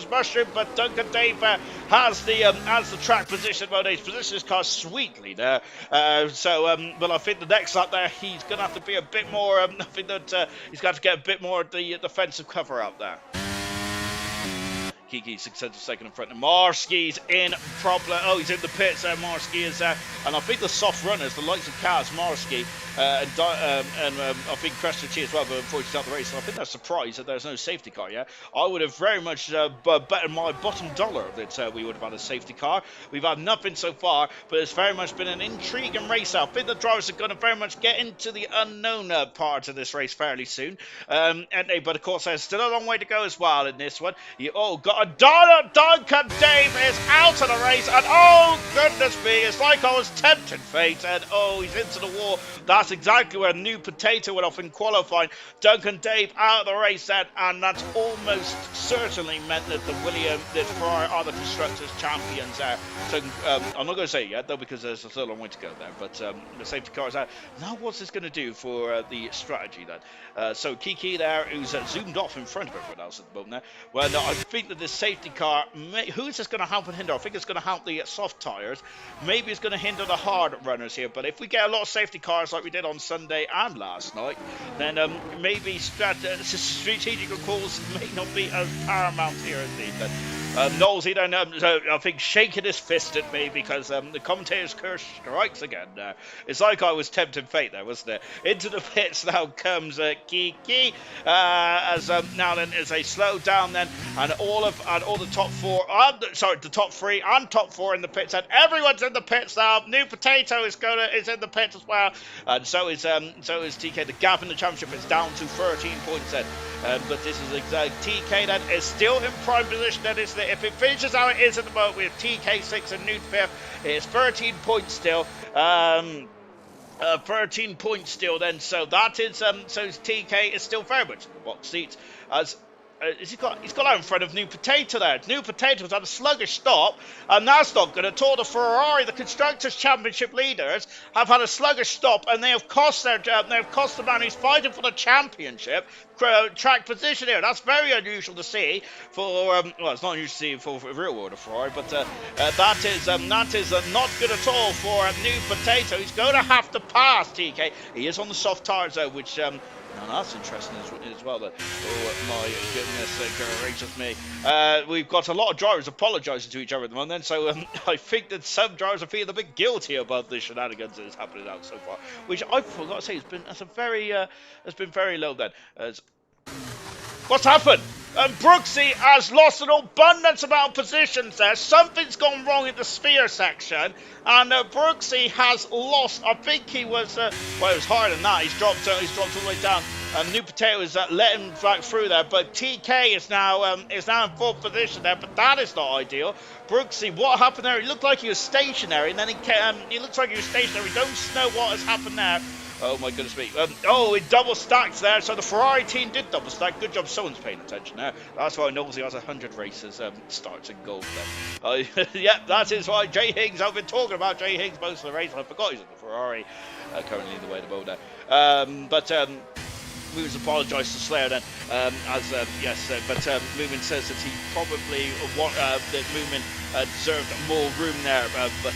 Mushroom, but Duncan Dave has the track position. Well, he's positioned his car sweetly there. But I think the next lap there, he's going to have to be a bit more. I think that he's got to get a bit more of the defensive cover out there. Kiki successful second in front. And Marsky's in problem. Oh, he's in the pits there. Marsky is there. And I think the soft runners, the likes of Kaz, Marsky, and I think Crestrichie as well, but unfortunately he's out the race. So I think they're surprised that there's no safety car yet. I would have very much betted my bottom dollar that we would have had a safety car. We've had nothing so far, but it's very much been an intriguing race. I think the drivers are going to very much get into the unknown part of this race fairly soon. But of course, there's still a long way to go as well in this one. Duncan Dave is out of the race, and oh goodness me, it's like I was tempting fate, and oh, he's into the wall. That's exactly where New Potato went off in qualifying. Duncan Dave out of the race then, and that's almost certainly meant that the Ferrari are the Constructors' champions there. So I'm not going to say it yet though, because there's still a long way to go there, but the safety car is out. Now what's this going to do for the strategy then? So Kiki there, who's zoomed off in front of everyone else at the moment there. Well, no, I think that this safety car, who is this going to help and hinder? I think it's going to help the soft tyres. Maybe it's going to hinder the hard runners here, but if we get a lot of safety cars like we did on Sunday and last night, then maybe strategical calls may not be as paramount here indeed. Knowlesy then, I think, shaking his fist at me because the commentator's curse strikes again. It's like I was tempting fate there, wasn't it? Into the pits now comes Kiki, as now then as they slow down then, and all the top four, the top three and top four in the pits, and everyone's in the pits now. New Potato is in the pits as well, and so is TK. The gap in the championship is down to 13 points then. But this is TK that is still in prime position. That is, if it finishes how it is at the moment with TK 6 and Newt 5th, it's 13 points still. 13 points still then. So that is so TK is still very much in the box seats as he's got out in front of New Potato there. New Potato's had a sluggish stop, and that's not good at all. The Ferrari, the Constructors' Championship leaders, have had a sluggish stop, and they have cost the man who's fighting for the championship track position here. That's very unusual to see for well, it's not unusual to see for real world of Ferrari, but that is not good at all for New Potato. He's going to have to pass TK. He is on the soft tires though, which now that's interesting as well. That, oh my goodness gracious me. We've got a lot of drivers apologising to each other at the moment, so I think that some drivers are feeling a bit guilty about the shenanigans that is happening out so far, which I forgot to say has been very low then. What's happened? Brooksy has lost an abundance amount of positions there. Something's gone wrong in the sphere section, and Brooksy has lost. I think he was well, it was higher than that. He's dropped all the way down. New Potato is letting back through there, but TK is now in fourth position there. But that is not ideal. Brooksy, what happened there? He looked like he was stationary, and then he looks like he was stationary. We don't know what has happened there. Oh my goodness me. Oh, it double stacked there. So the Ferrari team did double stack. Good job someone's paying attention there. That's why Nosey has 100 races, starts in gold then. Yep, that is why Jay Higgs, I've been talking about Jay Higgs most of the race. I forgot he's in the Ferrari, currently in the way of the boat there. We was apologise to Slayer then, but Moomin says that he probably that Moomin deserved more room there, but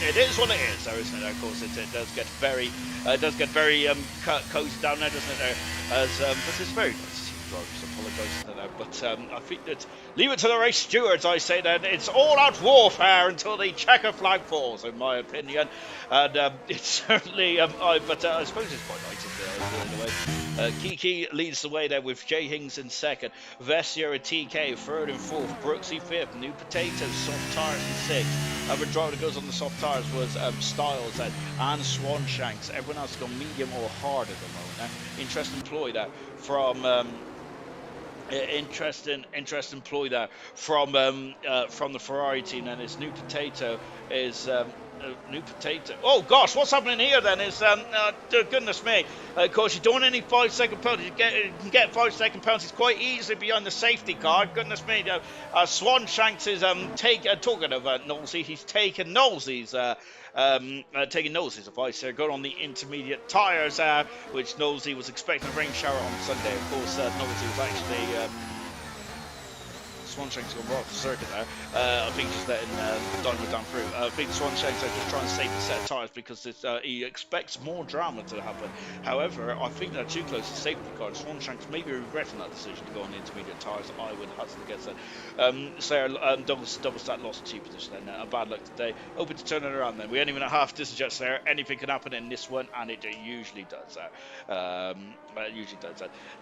it is what it is, though, isn't it? Of course, it does get very cozy down there, doesn't it? There, but it's very nice to see drivers apologising to them. But I think that leave it to the race stewards. I say that it's all-out warfare until the checker flag falls, in my opinion. And it's certainly, but I suppose it's quite nice in a way. Kiki leads the way there with Jay Hings in second, Vessier and TK third and fourth, Brooksy fifth, New Potatoes soft tires in sixth. Other driver that goes on the soft tires was Styles and Swanshanks. Everyone else has gone medium or hard at the moment. Interesting ploy there from interesting ploy there from the Ferrari team. And his New Potato is New Potato. Oh gosh, what's happening here then is goodness me. Of course, you don't need 5-second penalties. You can get 5-second penalties quite easily behind the safety car. Goodness me. Swanshanks is talking of Knowlesy. He's taken Knowlesy's advice here, going on the intermediate tyres, which Knowlesy was expecting a rain shower on Sunday. Of course, Knowlesy was actually Swanshanks gone right off the circuit there. I think just letting Dynamo down through. I think Swanshanks are just trying to save the set of tyres because he expects more drama to happen. However, I think they're too close to safety car. Swanshanks may be regretting that decision to go on the intermediate tyres. I would have to guess that. Sarah, double stat lost 2 position then. Bad luck today. Hoping to turn it around then. We ain't even at half distance yet, Sarah. Anything can happen in this one, and it usually does that.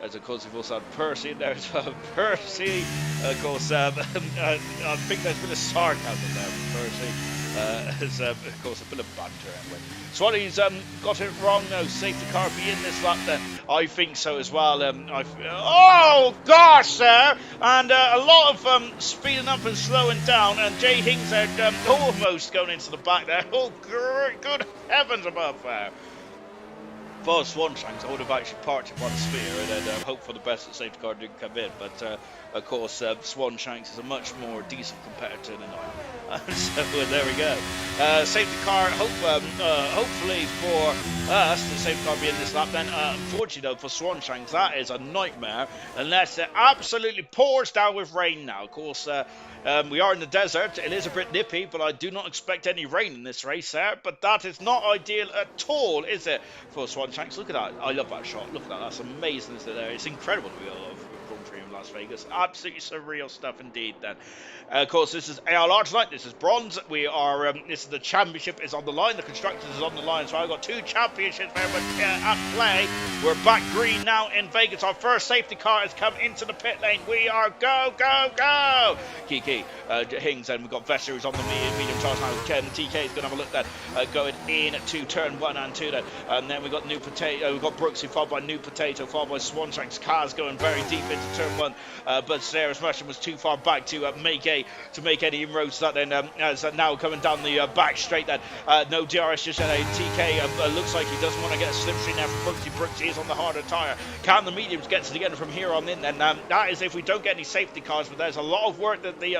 As of course, we've also had Percy in there as well. Percy, of course. I think there's been a sarcasm there from Percy. As of course, a bit of banter anyway. Swanee's got it wrong though. Safety car be in this lap then. I think so as well. Oh gosh, sir! And a lot of speeding up and slowing down. And Jay Hings there almost going into the back there. Oh, good heavens above there. If I was Swanshanks, I would have actually parked it by the sphere and then hope for the best that safety car didn't come in. But of course, Swanshanks is a much more decent competitor than I am. So there we go. Safety car, hopefully for us, the safety car be in this lap then. Unfortunately though, for Swanshanks, that is a nightmare unless it absolutely pours down with rain now. Of course, we are in the desert. It is a bit nippy, but I do not expect any rain in this race there. But that is not ideal at all, is it, for Swanshanks? Look at that. I love that shot. Look at that. That's amazing, isn't it? There, it's incredible to be able to Grand Prix in Las Vegas. Absolutely surreal stuff indeed then. Of course, this is ALR tonight. This is bronze. We are, this is the championship is on the line. The constructors is on the line. So I've got 2 championships there at play. We're back green now in Vegas. Our first safety car has come into the pit lane. We are go, go, go. Kiki, Hings, and we've got Vesser who's on the medium charge now. Ken, TK is going to have a look then. Going in to turn 1 and 2 then. And then we've got New Potato. We've got Brooksy followed by New Potato, followed by Swanshanks. Cars going very deep into turn one, but Sarah's Mushroom was too far back to make any inroads. That then as now coming down the back straight, that no DRS just at a TK looks like he doesn't want to get a slipstream there from Brooksy. Brooksy is on the harder tyre. Can the mediums get to the end from here on in? Then that is if we don't get any safety cars. But there's a lot of work that the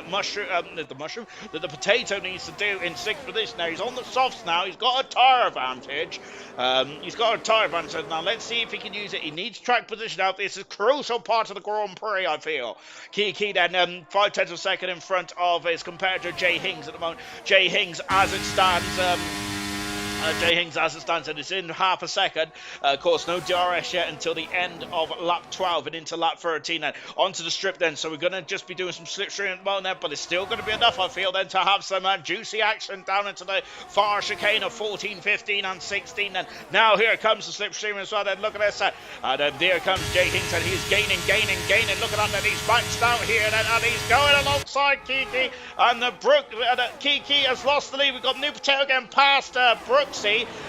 potato needs to do in sixth position. Now he's on the softs now. He's got a tyre advantage. Now let's see if he can use it. He needs track position out. This is a crucial part of the Grand Prix, I feel. Kiki then 0.5 of a second in front of his competitor Jay Hings at the moment. Jay Hings as it stands. And it's in half a second. Of course, no DRS yet until the end of lap 12 and into lap 13. And onto the strip then. So we're going to just be doing some slipstream at the moment there, but it's still going to be enough, I feel, then to have some juicy action down into the far chicane of 14, 15 and 16. And now here comes the slipstream as well. Then look at this. And there comes Jay Hinks, and he's gaining. Look at that. He's maxed out here. And he's going alongside Kiki. And Kiki has lost the lead. We've got New Potato getting past Brooksy,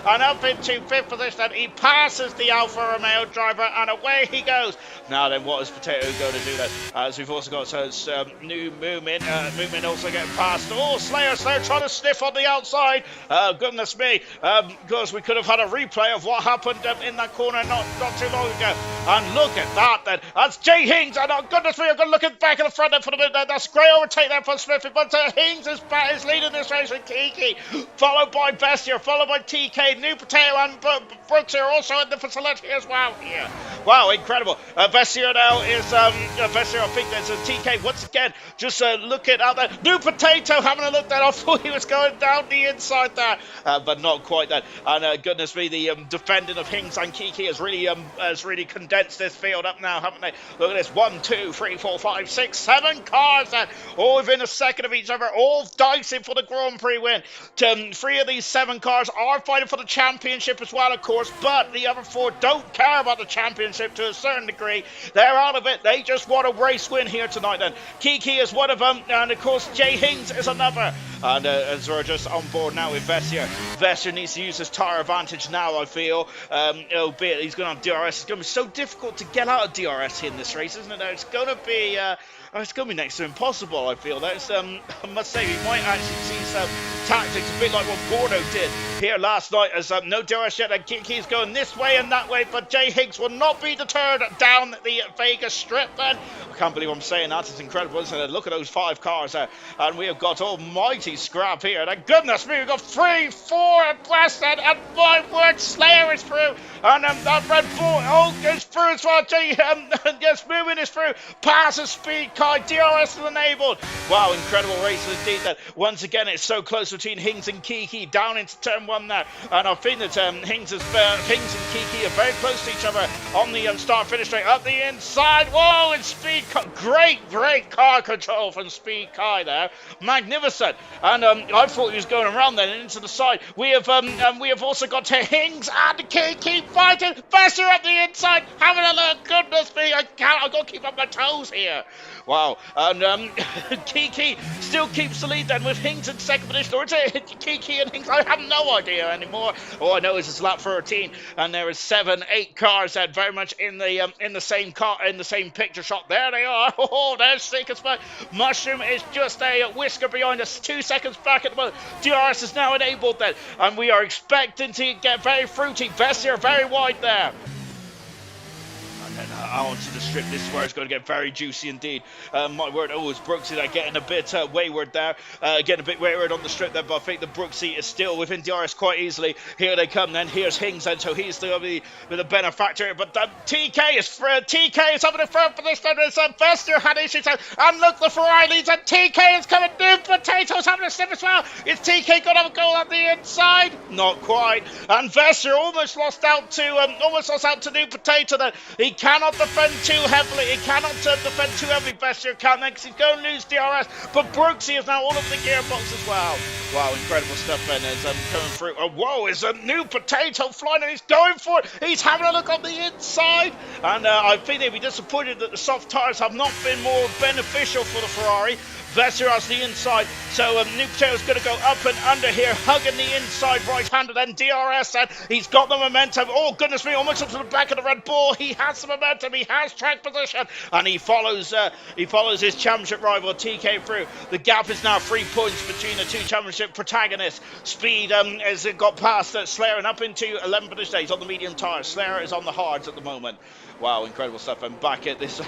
and up into fifth position. He passes the Alfa Romeo driver, and away he goes. Now then, what is Potato going to do then? As we've also got new Moomin. Moomin also getting past. Oh, Slayer trying to sniff on the outside. Goodness me. Because we could have had a replay of what happened in that corner not too long ago. And look at that then. That's Jay Hings. And goodness me, I'm going to look at back in the front there for a minute. That's great overtake there from Smith. But Hings is leading this race with Kiki. Followed by Bestier. Followed by TK. New Potato and Brooks are also in the facility as well here. Wow, incredible. Bestier now is Bestier, I think there's a TK once again. Just looking out there. New Potato having a look there. I thought he was going down the inside there, but not quite that. And goodness me, the defending of Hings and Kiki has really condensed this field up now, haven't they? Look at this. 1, 2, 3, 4, 5, 6, 7 cars there, all within a second of each other, all dicing for the Grand Prix win. 3 of these 7 cars are fighting for the championship as well, of course, but the other 4 don't care about the championship to a certain degree. They're out of it. They just want a race win here tonight then. Kiki is one of them, and of course Jay Hings is another. And as we're just on board now with Vessier. Vessier needs to use his tyre advantage now, I feel. Albeit he's going to have DRS. It's going to be so difficult to get out of DRS in this race, isn't it? It's going to be next to impossible, I feel. That's I must say, we might actually see some tactics a bit like what Gordo did here last night, as no DRS yet, and Kiki's going this way and that way, but Jay Higgs will not be deterred down the Vegas Strip then. I can't believe I'm saying that. It's incredible, isn't it? Look at those 5 cars there, and we have got almighty scrap here. And goodness me, we've got 3, 4 abreast, and my word, Slayer is through, and that Red Bull is through as well. Yes, moving is through, passes speed car, DRS is enabled. Wow, incredible race indeed. That once again, it's so close between Hings and Kiki down into turn 1 there, and I think that Hings and Kiki are very close to each other on the start finish straight up the inside. Whoa, and speed car, great car control from Speed Kai there, magnificent. And I thought he was going around then and into the side. We have also got to Hings and Kiki fighting. Faster up the inside, having a look. Goodness me, I've got to keep up my toes here. Wow, and Kiki still keeps the lead then with Hings in second position. Or is it Kiki and Hings? I have no idea anymore. All I know is it's lap 13, and there is 7, 8 cars that very much in the same car, in the same picture shot. There they are. Oh, there's Seeker's back. Mushroom is just a whisker behind us, 2 seconds back at the moment. DRS is now enabled then, and we are expecting to get very fruity. Vessier very wide there. And onto the strip, this is where it's going to get very juicy indeed. My word, it's Brooksy there getting a bit wayward there, getting a bit wayward on the strip there, but I think the Brooksy is still within DRS quite easily. Here they come then, here's Hings, and so he's the benefactor, but TK is up in the front for this time. There's Vester had issues, and look, the Ferrari leads, and TK is coming. New Potatoes having a sniff as well. Is TK going to have a goal on the inside? Not quite, and Vester almost lost out to New Potato then. He cannot defend too heavily. He cannot defend too heavily. Vester can, because he's going to lose DRS. But Brooksy is now all over the gearbox as well. Wow, incredible stuff then as coming through. Oh, whoa, is a New Potato flying, and he's going for it. He's having a look on the inside. And I think they'd be disappointed that the soft tyres have not been more beneficial for the Ferrari. Vessier on the inside. So New Potato's going to go up and under here, hugging the inside right-hander. Then DRS, and he's got the momentum. Oh, goodness me, almost up to the back of the Red Bull. He has the momentum. He has track position, and he follows his championship rival TK through. The gap is now 3 points between the two championship protagonists. Speed as it got past Slayer and up into 11 for this day. He's on the medium tires. Slayer is on the hards at the moment. Wow, incredible stuff. And back at this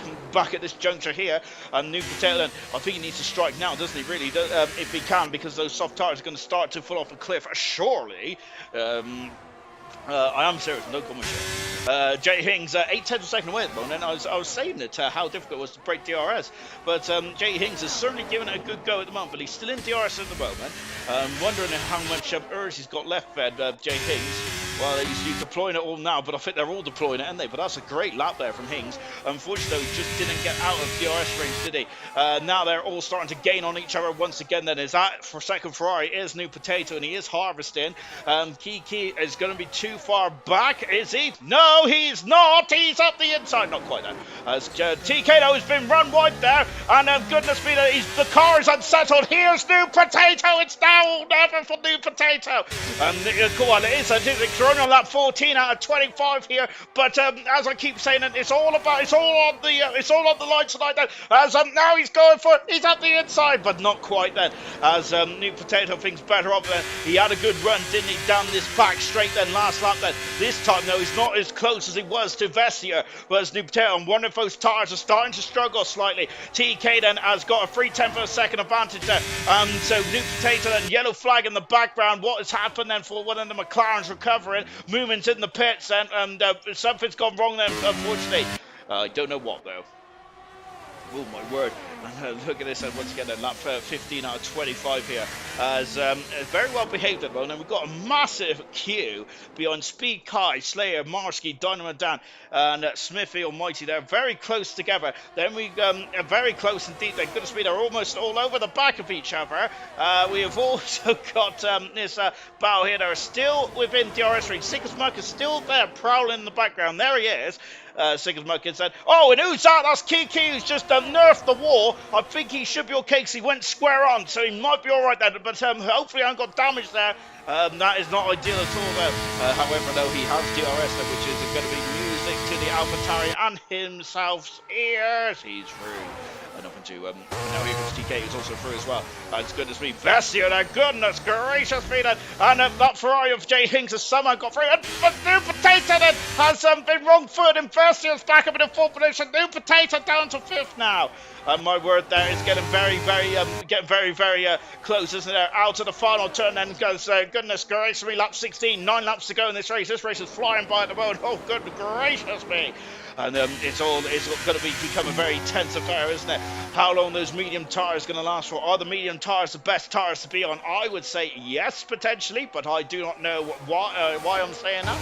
juncture here, New Potato, I think he needs to strike now, doesn't he? Really, if he can, because those soft tires are going to start to fall off a cliff. Surely. I am serious, no comment here. Jay Hings, 8/10 of a second away at the moment, and I was saying that how difficult it was to break DRS, but Jay Hings has certainly given it a good go at the moment, but he's still in DRS at the moment. Wondering how much urge he's got left fed, Jay Hings. Well, he's deploying it all now, but I think they're all deploying it, aren't they? But that's a great lap there from Hings. Unfortunately, he just didn't get out of DRS range, did he? Now they're all starting to gain on each other once again. Then is that for second Ferrari is New Potato, and he is harvesting. Kiki is going to be too far back, is he? No, he's not. He's up the inside. Not quite there. As TKO has been run wide there, and goodness me, the car is unsettled. Here's New Potato. It's now or never for New Potato. Go on, it is. They're only on lap 14 out of 25 here, but as I keep saying, it's all on the line tonight. Then, as now he's going for it. He's up the inside, but not quite then. As New Potato thinks better of it. He had a good run, didn't he? Down this back straight then last lap. Then this time though, he's not as close as he was to Vessier. Whereas New Potato, I'm wondering if those tires are starting to struggle slightly. TK then has got a 3/10 of a second advantage there. So New Potato then yellow flag in the background. What has happened then for one of the McLarens recovering? Movement in the pits, and something's gone wrong then, unfortunately. I don't know what though. Oh my word. Look at this, and once again, lap 15 out of 25 here. As very well behaved at the moment. And we've got a massive queue beyond Speed Kai, Slayer, Marsky, Dynamo Dan, and Smithy Almighty. They're very close together. Then we are very close indeed. They're good to speed. They're almost all over the back of each other. We have also got this battle here. They're still within DRS range. Sigismuk is still there, prowling in the background. There he is. Sigismuk said, oh, and who's that? That's Kiki, who's just nerfed the wall. I think he should be okay because he went square on, so he might be alright there, but hopefully I haven't got damage there. That is not ideal at all though. However, though, he has DRS there, which is going to be music to the AlphaTauri and himself's ears. He's through. Nothing to now here comes TK, who's also through as well. It's goodness me, Vessier there, goodness gracious me then, and that Ferrari of Jay Hings has somehow got through, and New Potato then has been wrong foot, and Vessier's back up in the fourth position. New Potato down to fifth now. My word, there is getting very close, isn't it? Out to the final turn then goes, goodness gracious me, lap 16, 9 laps to go in this race. This race is flying by at the moment. Oh, good gracious me. And it's going to become a very tense affair, isn't it? How long those medium tires going to last for? Are the medium tires the best tires to be on? I would say yes, potentially, but I do not know why I'm saying that.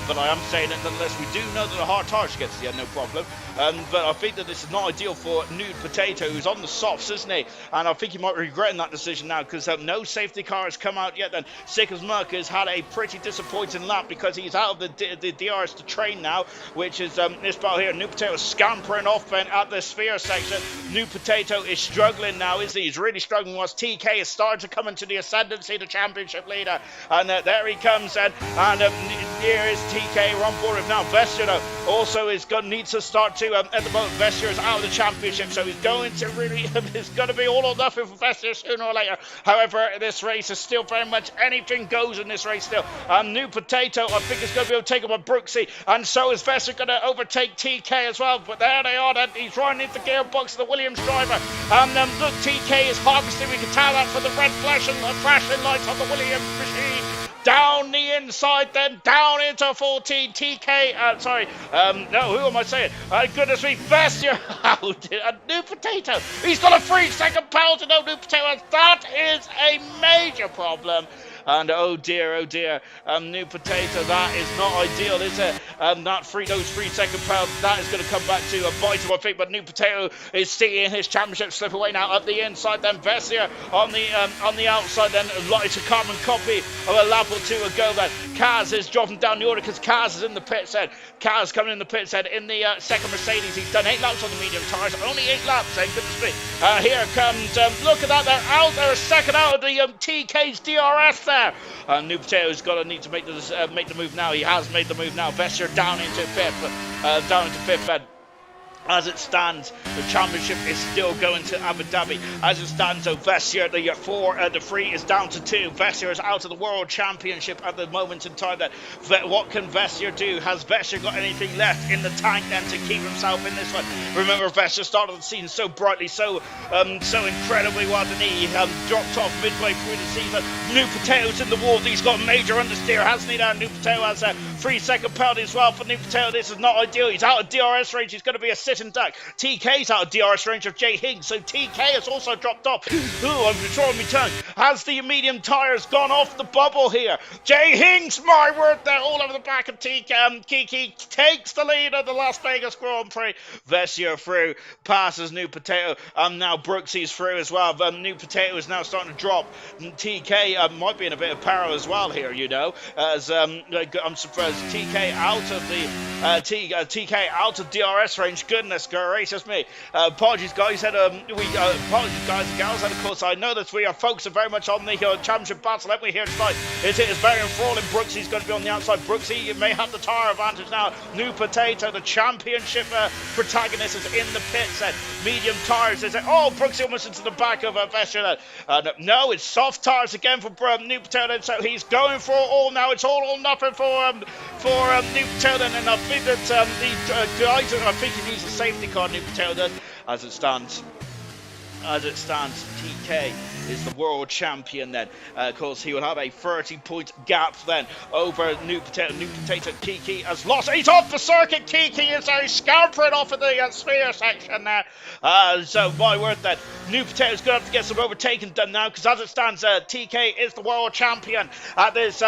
But I am saying it nonetheless. We do know that the hard tires gets to the end, no problem. But I think that this is not ideal for Nude Potato, who's on the softs, isn't he? And I think he might be regretting that decision now, because no safety car has come out yet. Then Sigismuk has had a pretty disappointing lap because he's out of the DRS to train now, which is this battle here. New Potato scampering off at the sphere section. New Potato is struggling now, isn't he? He's really struggling whilst TK is starting to come into the ascendancy, the championship leader. And there he comes, and here is TK. We're on board with now. Vessier also needs to start to at the moment. Vessier is out of the championship, so he's going to really it's going to be all or nothing for Vessier sooner or later. However, this race is still very much anything goes in this race still. New Potato, I think, is going to be able to take him on Brooksy, and so is Vessier going to overtake TK as well. But there they are. Then he's running into the gearbox of the Williams driver. Look, TK is harvesting. We can tell that from the red flashing lights on the Williams machine. Down the inside, then down into 14. TK, no, who am I saying? Goodness me, Vessier out. New Potato. He's got a 3-second penalty. No, New Potato. That is a major problem. And oh dear, New Potato, that is not ideal, is it? Those 3 second pounds, that is going to come back to a bite him, I think. But New Potato is seeing his championship slip away now. Up the inside, then Vessier on the outside, then it's a carbon copy of a lap or two ago. Then Kaz is dropping down the order because Kaz is in the pit head. Kaz coming in the pit head in the second Mercedes. He's done 8 laps on the medium tyres, only 8 laps. Thank goodness me. Here comes look at that. They're out. They're a second out of the TK's DRS there. New Potato's got to need to make the move now. He has made the move now. Vessier down into fifth. As it stands, the championship is still going to Abu Dhabi. As it stands, so Vessier, the 3 is down to 2. Vessier is out of the World Championship at the moment in time. What can Vessier do? Has Vessier got anything left in the tank then to keep himself in this one? Remember, Vessier started the season so brightly, so incredibly well, didn't he? Dropped off midway through the season. New Potato's in the wall. He's got major understeer, hasn't he? Now New Potato has a 3-second penalty as well for New Potato. This is not ideal. He's out of DRS range. He's going to be a sitting duck. TK's out of DRS range of Jay Higgs, so TK has also dropped off. Ooh, I'm controlling my tongue. Has the medium tyres gone off the bubble here? Jay Higgs, my word, they're all over the back of TK. Kiki takes the lead of the Las Vegas Grand Prix. Vessier through, passes New Potato, and now Brooksy's through as well. New Potato is now starting to drop. TK might be in a bit of peril as well here, you know, as I'm surprised TK out of the TK out of DRS range. Goodness gracious me. Apologies guys, apologies guys and gals, and of course I know that we are focusing very much on the championship battle that we hear tonight. It is very enthralling. Brooksy's going to be on the outside. Brooksy, you may have the tyre advantage now. New Potato, the championship protagonist, is in the pits. Medium tyres, is it? Oh, Brooksy almost into the back of Vessier. No, it's soft tyres again for New Potato, so he's going for all now. It's all or nothing for New Potato, and I think that the guys, I think he needs a safety car. New Potato does. As it stands, TK is the world champion then. Of course, he will have a 30-point gap then over New Potato. New Potato, Kiki has lost. He's off the circuit. Kiki is scampering off of the sphere section there. So, my word then. New Potato's going to have to get some overtaking done now, because as it stands, TK is the world champion at this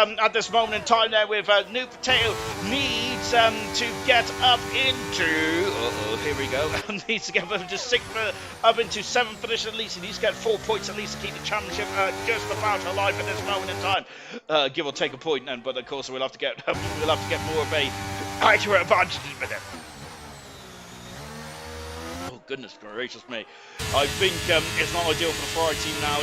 moment in time there, with New Potato needs to get up into... here we go. Needs to get up into 7th position at least. He needs to get 4 points at least to keep the championship just about alive at this moment in time. Give or take a point then, but of course we'll have to get more of a accurate advantage in a minute. Goodness gracious me. I think it's not ideal for the Ferrari team now,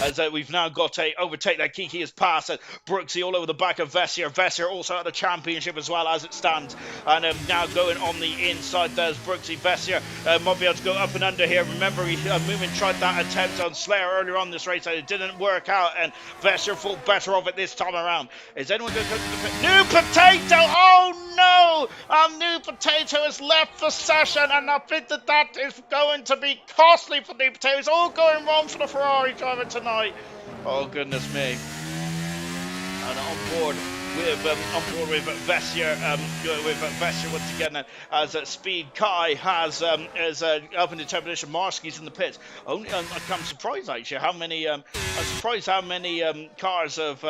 as we've now got a overtake that Kiki has passed. Brooksy all over the back of Vessier. Vessier also at the championship as well, as it stands. And now going on the inside, there's Brooksy. Vessier might be able to go up and under here. Remember, Moomin tried that attempt on Slayer earlier on this race, and it didn't work out, and Vessier thought better of it this time around. Is anyone going to come to the pit? New Potato! Oh no! New Potato has left the session, and I think that is going to be costly for New Potato. It's all going wrong for the Ferrari driver tonight. Oh goodness me. And on board with Vessier, once again, as Speed Kai has up in determination. Marsky's in the pits. I'm surprised actually how many cars have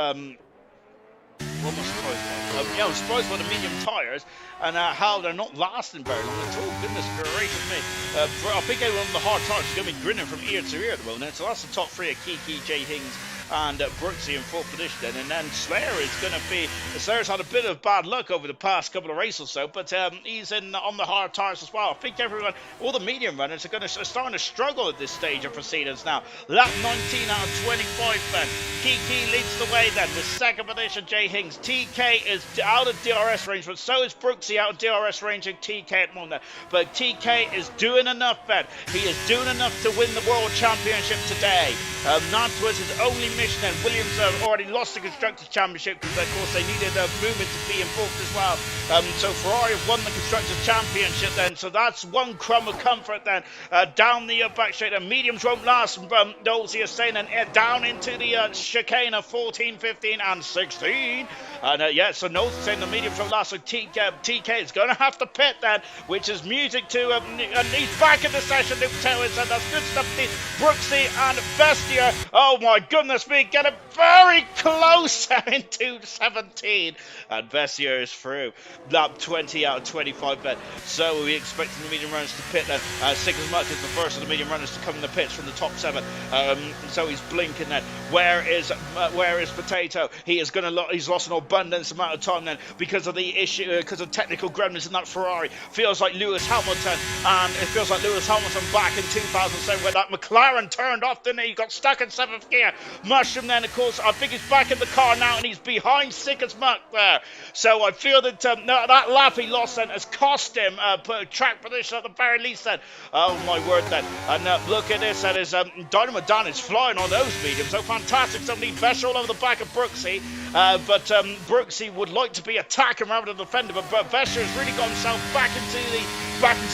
I'm surprised by the medium tyres and how they're not lasting very long at all. Goodness gracious me. I think everyone on the hard tyres is going to be grinning from ear to ear at the moment. So that's the top 3 of Kiki, Jay Higgs and Brooksy in 4th position. And then Slayer is going to be... Slayer's had a bit of bad luck over the past couple of races or so, but he's on the hard tyres as well. I think all the medium runners are starting to struggle at this stage of proceedings now. Lap 19 out of 25 then. Kiki leads the way then. The 2nd position, Jay Higgs. TK is out of DRS range, but so is Brooksy out of DRS range and TK at the moment. But TK is doing enough then. He is doing enough to win the World Championship today. That was his only mission then. Williams already lost the Constructors' Championship because of course they needed movement to be in 4th as well. So Ferrari have won the Constructors' Championship then. So that's one crumb of comfort then. Down the back straight. The mediums won't last. Dolzy is saying, and down into the chicane of 14, 15 and 16. And yeah, so Knowles is saying the medium from last, so TK is going to have to pit then, which is music to, and he's back in the session, Luke Towers, and that's good stuff. Brooksy and Vestia, oh my goodness me, getting very close into 17, and Vestia is through. Lap 20 out of 25 then, so we expecting the medium runners to pit then. Sigurd Muck is the first of the medium runners to come in the pits from the top 7, so he's blinking then. Where is Potato? He's lost an abundance amount of time then because of the issue, because of technical gremlins in that Ferrari. Feels like Lewis Hamilton, and it feels like Lewis Hamilton back in 2007 where that McLaren turned off, didn't he? He got stuck in 7th gear. Mushroom then, of course, I think he's back in the car now, and he's behind Sigurd Muck there. So I feel that that lap he lost then has cost him track position at the very least then. Oh my word then. And look at this, that is Dynamo Dan is flying on those mediums. So fantastic. Somebody Vesher all over the back of Brooksy. But Brooksy would like to be attacking rather than defending, but Vesher has really got himself back into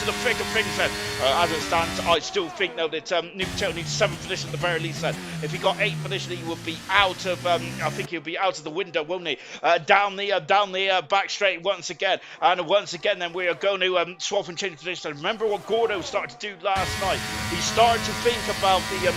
the thick of things then. As it stands, I still think though that New Potato needs 7th position at the very least then. If he got 8th position, he would be out of I think he'll be out of the window, won't he? Down the back straight once again, and once again then we are going to swap and change position. Remember what Gordo started to do last night? He started to think about the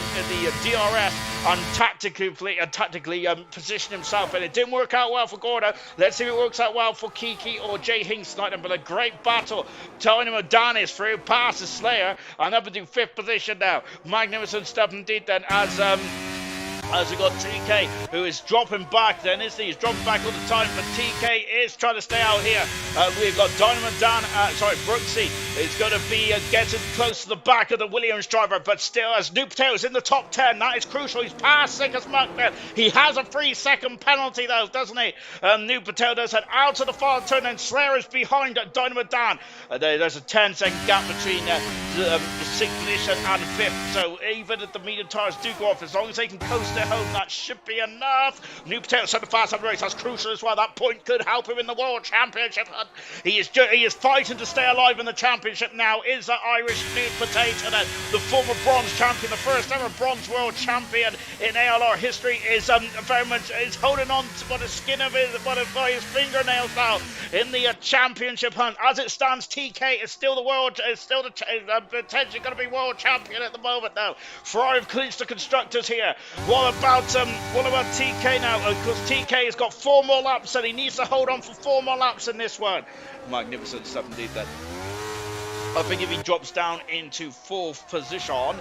DRS and tactically position himself, and it didn't work out well for Gordo. Let's see if it works out well for Kiki or Jay Hinks tonight. But a great battle. Dynamo Dan is through, passes Slayer, and up into 5th position now. Magnificent stuff indeed then, as we got TK, who is dropping back then, isn't he? He's dropping back all the time, but TK is trying to stay out here. We've got Dynamo Dan, Brooksy is going to be getting close to the back of the Williams driver, but still, as New Potato's in the top 10, that is crucial. He's past Sigurd Muck there. He has a 3-second penalty though, doesn't he? New Potato does head out to the final turn, and Slayer is behind Dynamo Dan. There's a 10-second gap between the 6th position and 5th, so even if the medium tires do go off, as long as they can coast their home, that should be enough. New Potato set the fast on the race. That's crucial as well. That point could help him in the World Championship. He is fighting to stay alive in the championship now. Is that Irish New Potato, the former bronze champion, the first ever bronze world champion in ALR history, is very much is holding on to by the skin of his fingernails now in the championship hunt. As it stands, TK is still potentially going to be world champion at the moment now. Ferrari have clinched the constructors here. What about TK now? Because TK has got 4 more laps, and he needs to hold on for 4 more laps in this one. Magnificent stuff indeed then. I think if he drops down into 4th position,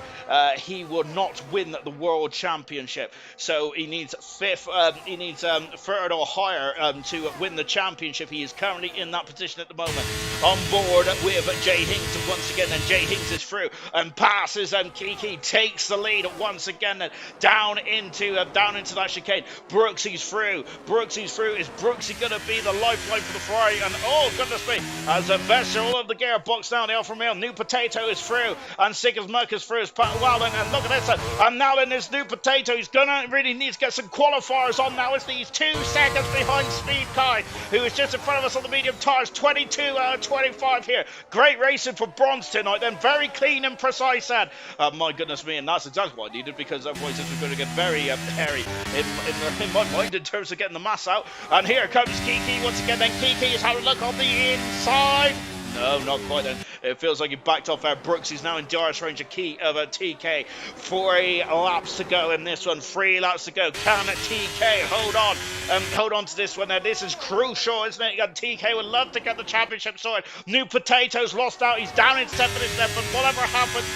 he will not win the World Championship. So he needs 5th, he needs 3rd or higher to win the championship. He is currently in that position at the moment. On board with Jay Hinks, and once again, then Jay Hinks is through and passes, and Kiki takes the lead once again, then down into that chicane. Brooksy's through. Is Brooksy going to be the lifeline for the Ferrari? And oh goodness me, as a Vesser all over the gearbox now, the Alfa Romeo. New Potato is through, and Sigurd Muck is through as well. And look at this, and now then this New Potato, he's gonna really need to get some qualifiers on now. As he's 2 seconds behind Speed Kai, who is just in front of us on the medium tires. 22 out of 25 here. Great racing for bronze tonight. Then very clean and precise. And my goodness me, and that's exactly what I needed, because otherwise this was going to get very hairy in my mind in terms of getting the mass out. And here comes Kiki once again. Then Kiki is having a look on the inside. No, not quite then. It feels like he backed off there. Brooks is now in DRS range of TK. 3 laps to go in this one. 3 laps to go. Can TK hold on to this one now? This is crucial, isn't it? TK would love to get the championship sorted. New Potato's lost out. He's down in 7th position, but whatever happens,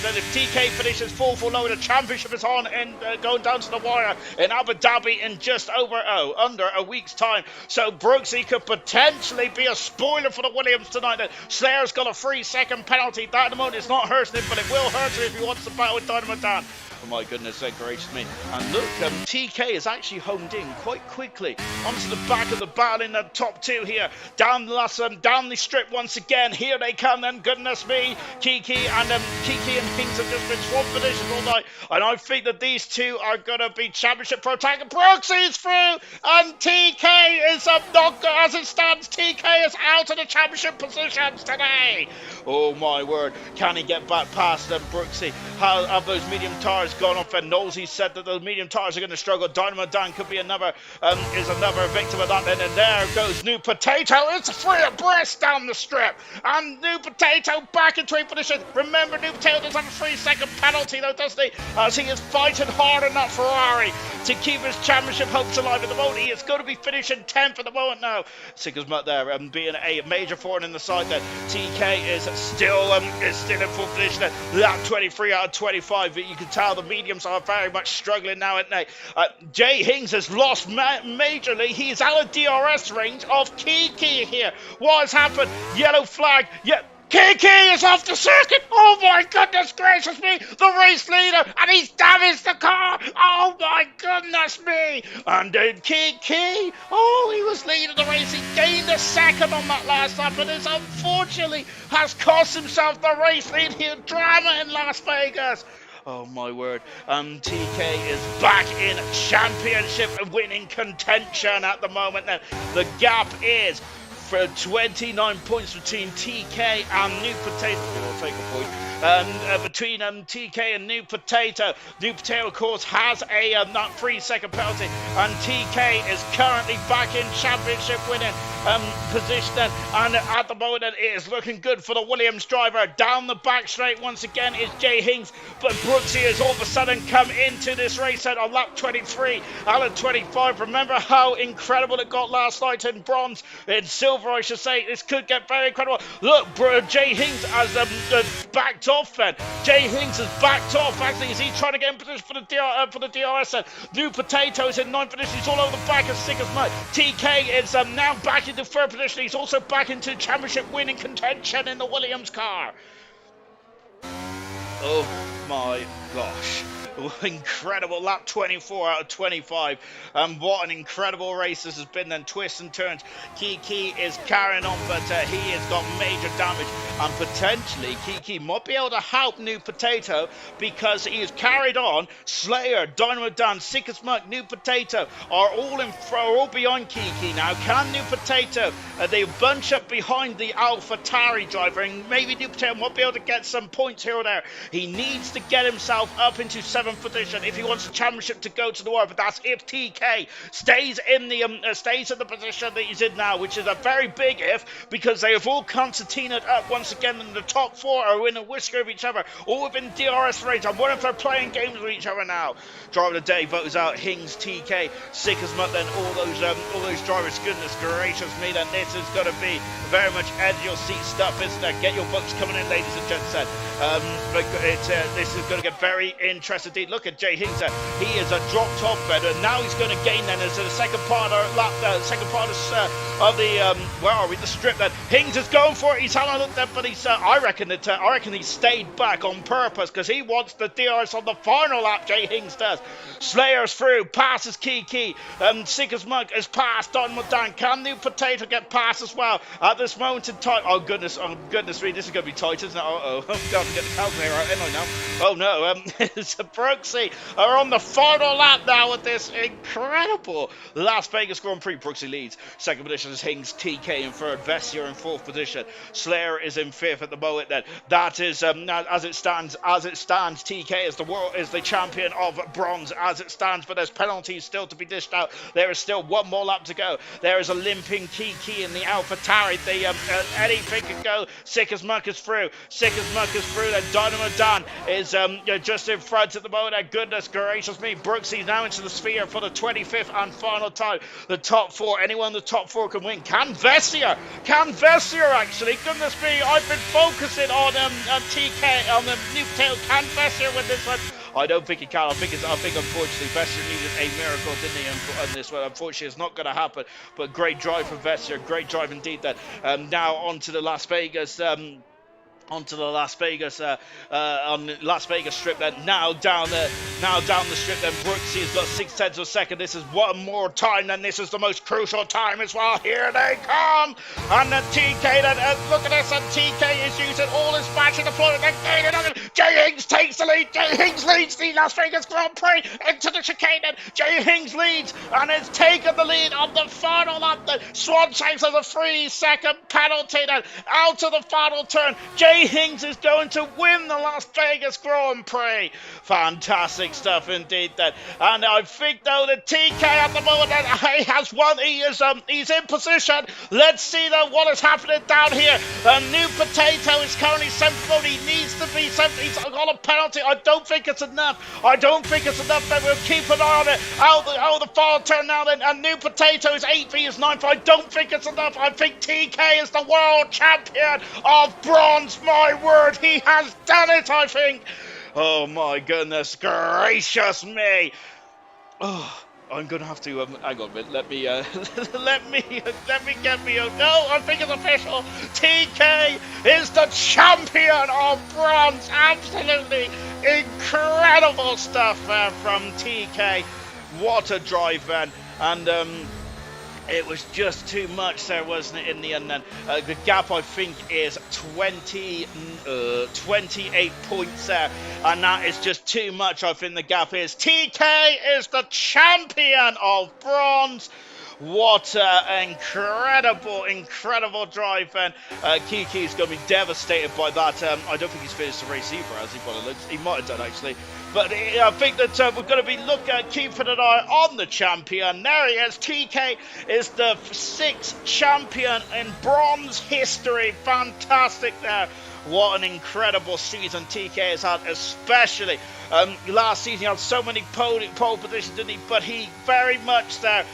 then if TK finishes 4th or lower, the championship is on and going down to the wire in Abu Dhabi in just under a week's time. So Brooksy could potentially be a spoiler for the Williams tonight. Slayer's got a 3-second penalty. That at the moment is not hurting him, but it will hurt him if he wants to battle with Dynamo Dan. Oh my goodness, gracious me. And look, TK is actually honed in quite quickly onto the back of the battle in the top 2 here. Down the strip once again. Here they come then, goodness me. Kiki and Hinks have just been swapped positions all night. And I think that these two are going to be championship pro tag. Brooksy is through, and TK is not, as it stands, TK is out of the championship positions today. Oh my word. Can he get back past Brooksy? How have those medium tires has gone off, and Knowlesy said that the medium tires are going to struggle. Dynamo Dan could be another victim of that. And there goes New Potato. It's free abreast down the strip, and New Potato back in 3rd position. Remember, New Potato does have a 3-second penalty though, doesn't he? As he is fighting hard in that Ferrari to keep his championship hopes alive at the moment. He is going to be finishing 10th at the moment now. Sickers Mutt there, being a major thorn in the side there. TK is still in full position. Lap 23 out of 25. But you can tell the mediums are very much struggling now at night. Jay Hings has lost majorly. He's out of DRS range of Kiki here. What has happened? Yellow flag. Yeah. Kiki is off the circuit. Oh my goodness gracious me. The race leader, and he's damaged the car. Oh my goodness me. And then Kiki, oh, he was leading the race. He gained a second on that last lap, and this unfortunately has cost himself the race lead here. Drama in Las Vegas. Oh my word. TK is back in championship winning contention at the moment. Now, the gap is for 29 points between TK and New Potato. I'll take a point. Between TK and New Potato. New Potato, of course, has a not 3-second penalty, and TK is currently back in championship winning position, and at the moment it is looking good for the Williams driver. Down the back straight once again is Jay Hings, but Brooksy has all of a sudden come into this race out on lap 23 out of 25. Remember how incredible it got last night in bronze, in silver I should say. This could get very incredible. Look, Jay Hings has backed off then. Jay Hings has backed off. Actually, is he trying to get in position for the DRS then? New Potato is in 9th position. He's all over the back as sick as mud. TK is now back into 3rd position. He's also back into championship winning contention in the Williams car. Oh my gosh. Incredible lap 24 out of 25, and what an incredible race this has been. Then twists and turns. Kiki is carrying on, but he has got major damage, and potentially Kiki might be able to help New Potato because he is carried on. Slayer, Dynamo Dan, Sickest Muck, New Potato are all behind Kiki now. Can New Potato they bunch up behind the AlphaTauri driver, and maybe New Potato might be able to get some points here or there. He needs to get himself up into 7th position if he wants the championship to go to the wire, but that's if TK stays in the position that he's in now, which is a very big if, because they have all concertinaed up once again, and the top 4 are in a whisker of each other, all within DRS range. I wonder if they're playing games with each other now. Driver of the day votes out Hings, TK, Sick as Mutt, then all those drivers. Goodness gracious me, then this is going to be very much edge your seat stuff, isn't it? Get your books coming in, ladies and gentlemen. This is going to get very interesting. Look at Jay Hings. He is dropped off better. Now he's going to gain then as the second part of the strip. Then Hings is going for it. He's having a look there, but he's I reckon he stayed back on purpose because he wants the DRS on the final lap. Jay Hings does. Slayer's through, passes Kiki. Sickers Monk is passed. Don Modan. Can New Potato get past as well at this moment in time? Oh goodness me, this is going to be tight, isn't it? I'm going to get the calculator out, ain't I now? Oh no, it's a Brooksy are on the final lap now with this incredible Las Vegas Grand Prix. Brooksy leads. 2nd position is Hings, TK in 3rd, Vessier in 4th position. Slayer is in 5th at the moment. Then that is as it stands. TK is the champion of bronze as it stands, but there's penalties still to be dished out. There is still one more lap to go. There is a limping Kiki in the AlphaTauri. Anything can go. Sick as Muck is through. Then Dynamo Dan is just in front at the moment. Goodness gracious me, Brooksy's now into the sphere for the 25th and final time. The top 4, anyone in the top 4 can win. Can Vessier actually? Goodness me, I've been focusing on TK, on the New Potato. Can Vessier win this one? I don't think he can. I think unfortunately Vessier needed a miracle, didn't he, on this one? Unfortunately, it's not going to happen. But great drive from Vessier, great drive indeed. Then now on to the Las Vegas. Onto the Las Vegas strip. Then now down the strip. Then Brooksy has got 6/10 of a second. This is one more time. Then this is the most crucial time as well. Here they come, and then TK. Then look at this, and TK is using all his match in the floor. Then Jay Hings takes the lead. Jay Hings leads the Las Vegas Grand Prix into the chicane. Then Jay Hings leads and has taken the lead on the final lap. Then Swan Shanks has a 3-second penalty. Then out to the final turn. Jay Jay Hings is going to win the Las Vegas Grand Prix. Fantastic stuff indeed then. And I think though that TK at the moment he has won. He's in position. Let's see though what is happening down here. The new potato is currently 7th mode. He needs to be 7th. He's got a penalty. I don't think it's enough. I don't think it's enough. Then we'll keep an eye on it. The final turn now then. And new potato is 8th. He is 9th. I don't think it's enough. I think TK is the world champion of bronze. My word, he has done it, I think. Oh my goodness gracious me. Oh, I'm gonna have to hang on a minute. Let me get me. No, I think it's official. TK is the champion of bronze. Absolutely incredible stuff from TK. What a drive, man! And it was just too much there, wasn't it, in the end then? The gap, I think, is 28 points there. And that is just too much, I think the gap is. TK is the champion of bronze. What an incredible drive, and Kiki's going to be devastated by that. I don't think he's finished the race either, as he looks. He might have done, actually. But I think that we're going to be keeping an eye on the champion. There he is. TK is the 6th champion in bronze history. Fantastic there. What an incredible season TK has had, especially last season. He had so many pole positions, didn't he? But he very much learned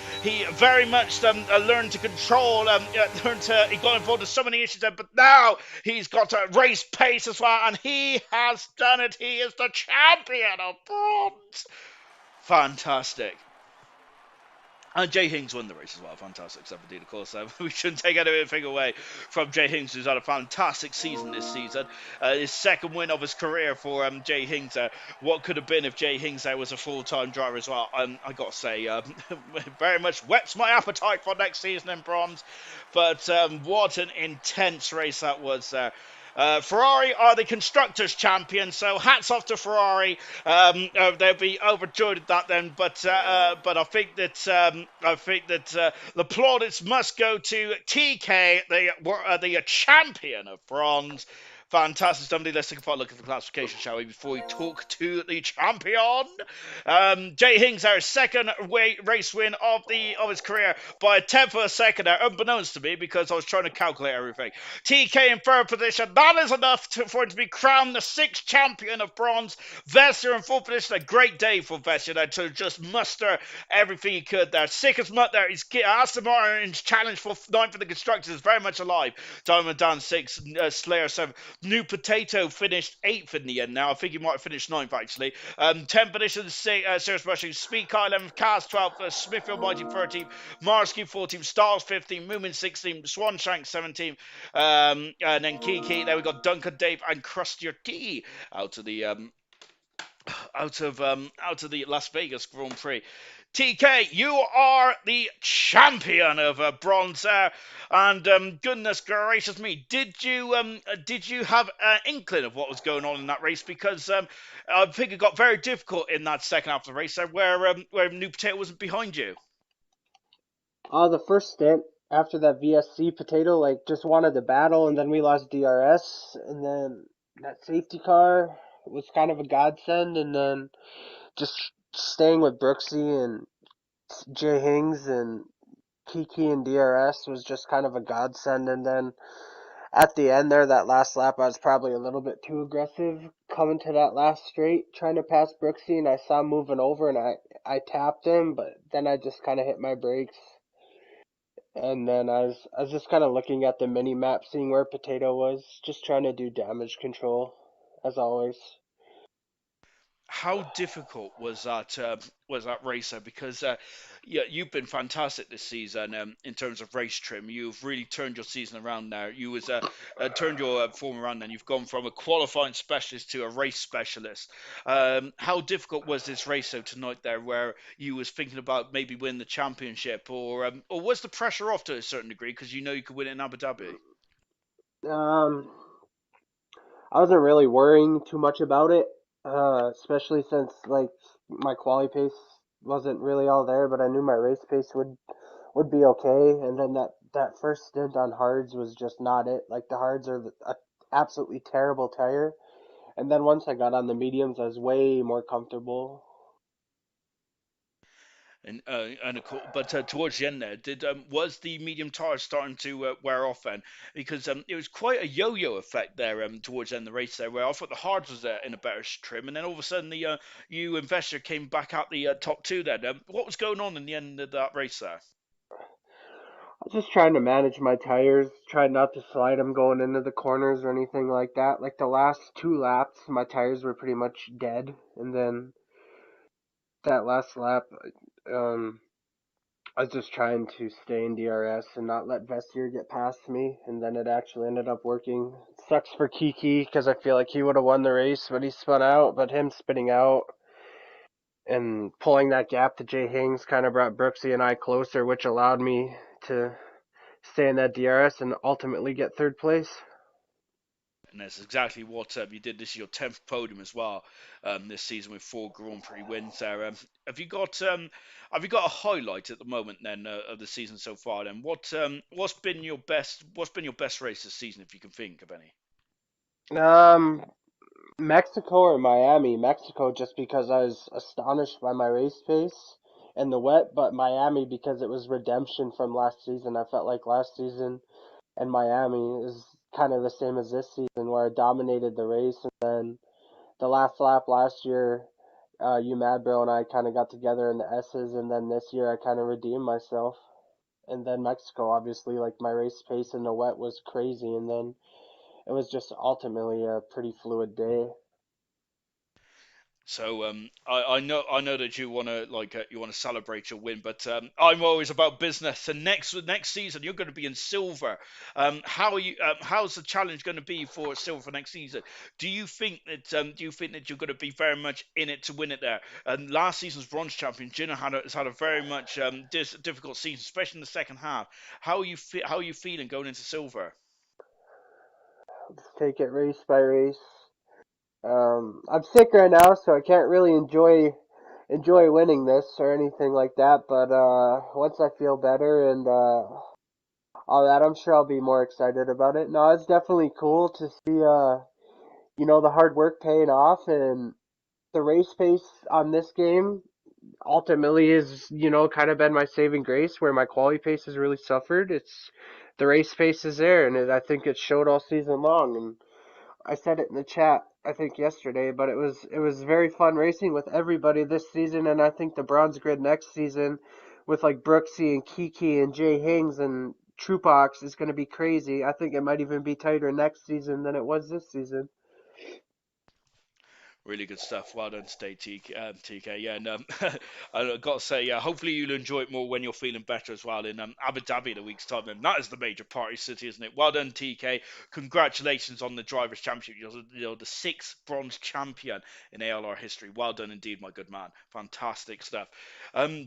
to control. He got involved in so many issues there, but now he's got a race pace as well, and he has done it. He is the champion of bronze. Fantastic. And Jay Hings won the race as well. Fantastic stuff indeed, of course. We shouldn't take anything away from Jay Hings, who's had a fantastic season this season. His 2nd win of his career for Jay Hings. What could have been if Jay Hings was a full-time driver as well? I got to say, very much whets my appetite for next season in bronze. But what an intense race that was. Ferrari are the constructors' champions, so hats off to Ferrari. They'll be overjoyed at that then. But I think that the plaudits must go to TK, the champion of bronze. Fantastic. Somebody, let's take a look at the classification, shall we, before we talk to the champion. Jay Hings, our 2nd race win of his career by a 10th of a second there, unbeknownst to me, because I was trying to calculate everything. TK in 3rd position. That is enough for him to be crowned the 6th champion of bronze. Vesser in 4th position. A great day for Vesser there to just muster everything he could there. Sick as mutt there. Aston Martin's challenge for 9th for the constructors is very much alive. Diamond Dan 6, Slayer 7. New Potato finished 8th in the end now. I think he might have finished 9th, actually. 10th position, Serious Rushing. Speed Car 11th, Cars 12th, Smithfield Mighty 13th, Marsky 14th, Stars 15th, Moomin 16th, Swanshank 17th, and then Kiki. There we got Duncan Dave and Crustier T out of the Las Vegas Grand Prix. TK, you are the champion of bronze there, and goodness gracious me, did you have an inkling of what was going on in that race? Because I think it got very difficult in that second half of the race there, where New Potato wasn't behind you. The first stint after that VSC Potato just wanted the battle, and then we lost DRS, and then that safety car was kind of a godsend, and then just staying with Brooksy and Jay Hings and Kiki and DRS was just kind of a godsend. And then at the end there, that last lap, I was probably a little bit too aggressive coming to that last straight, trying to pass Brooksy, and I saw him moving over, and I tapped him, but then I just kind of hit my brakes. And then I was just kind of looking at the mini map, seeing where Potato was, just trying to do damage control, as always. How difficult was that racer? Because you've been fantastic this season in terms of race trim. You've really turned your season around now. You turned your form around, and you've gone from a qualifying specialist to a race specialist. How difficult was this race tonight there, where you was thinking about maybe winning the championship, or was the pressure off to a certain degree because you know you could win it in Abu Dhabi? I wasn't really worrying too much about it, especially since my quali pace wasn't really all there, but I knew my race pace would be okay. And then that first stint on hards was just not it. Like the hards are absolutely terrible tire. And then once I got on the mediums, I was way more comfortable. And of course, but towards the end there, did was the medium tire starting to wear off then? Because it was quite a yo-yo effect there towards the end of the race there, where I thought the hards was in a better trim, and then all of a sudden the you investor came back out the top two then. What was going on in the end of that race there? I was just trying to manage my tires, try not to slide them going into the corners or anything like that. Like the last 2 laps, my tires were pretty much dead, and then that last lap, um, I was just trying to stay in DRS and not let Vestier get past me, and then it actually ended up working. It sucks for Kiki because I feel like he would have won the race, but he spun out. But him spinning out and pulling that gap to Jay Hings kind of brought Brooksy and I closer, which allowed me to stay in that DRS and ultimately get third place. And that's exactly what you did. This is your 10th podium as well this season with 4 Grand Prix wins there. Have you got a highlight at the moment then of the season so far? Then what's been your best race this season if you can think of any? Um, Mexico or Miami? Mexico just because I was astonished by my race pace and the wet, but Miami because it was redemption from last season. I felt like last season and Miami is kind of the same as this season where I dominated the race, and then the last lap last year, you Mad Bro and I kind of got together in the S's, and then this year I kind of redeemed myself. And then Mexico, obviously, like my race pace in the wet was crazy, and then it was just ultimately a pretty fluid day. So I know that you want to you want to celebrate your win, but I'm always about business. And next season you're going to be in silver. How's the challenge going to be for silver for next season? Do you think that you're going to be very much in it to win it there? And last season's bronze champion Jenna has had a very much difficult season, especially in the second half. How are you feeling going into silver? Let's take it race by race. I'm sick right now, so I can't really enjoy winning this or anything like that. But once I feel better and all that, I'm sure I'll be more excited about it. No, it's definitely cool to see the hard work paying off and the race pace on this game ultimately is, kind of been my saving grace where my quality pace has really suffered. It's the race pace is there, and I think it showed all season long. And I said it in the chat, I think yesterday, but it was very fun racing with everybody this season, and I think the bronze grid next season with like Brooksy and Kiki and Jay Hings and Trupox is going to be crazy. I think it might even be tighter next season than it was this season. Really good stuff. Well done today, TK. Yeah, and I've got to say, yeah, hopefully you'll enjoy it more when you're feeling better as well in Abu Dhabi in a week's time. And that is the major party city, isn't it? Well done, TK. Congratulations on the Drivers' Championship. You're the sixth bronze champion in ALR history. Well done indeed, my good man. Fantastic stuff.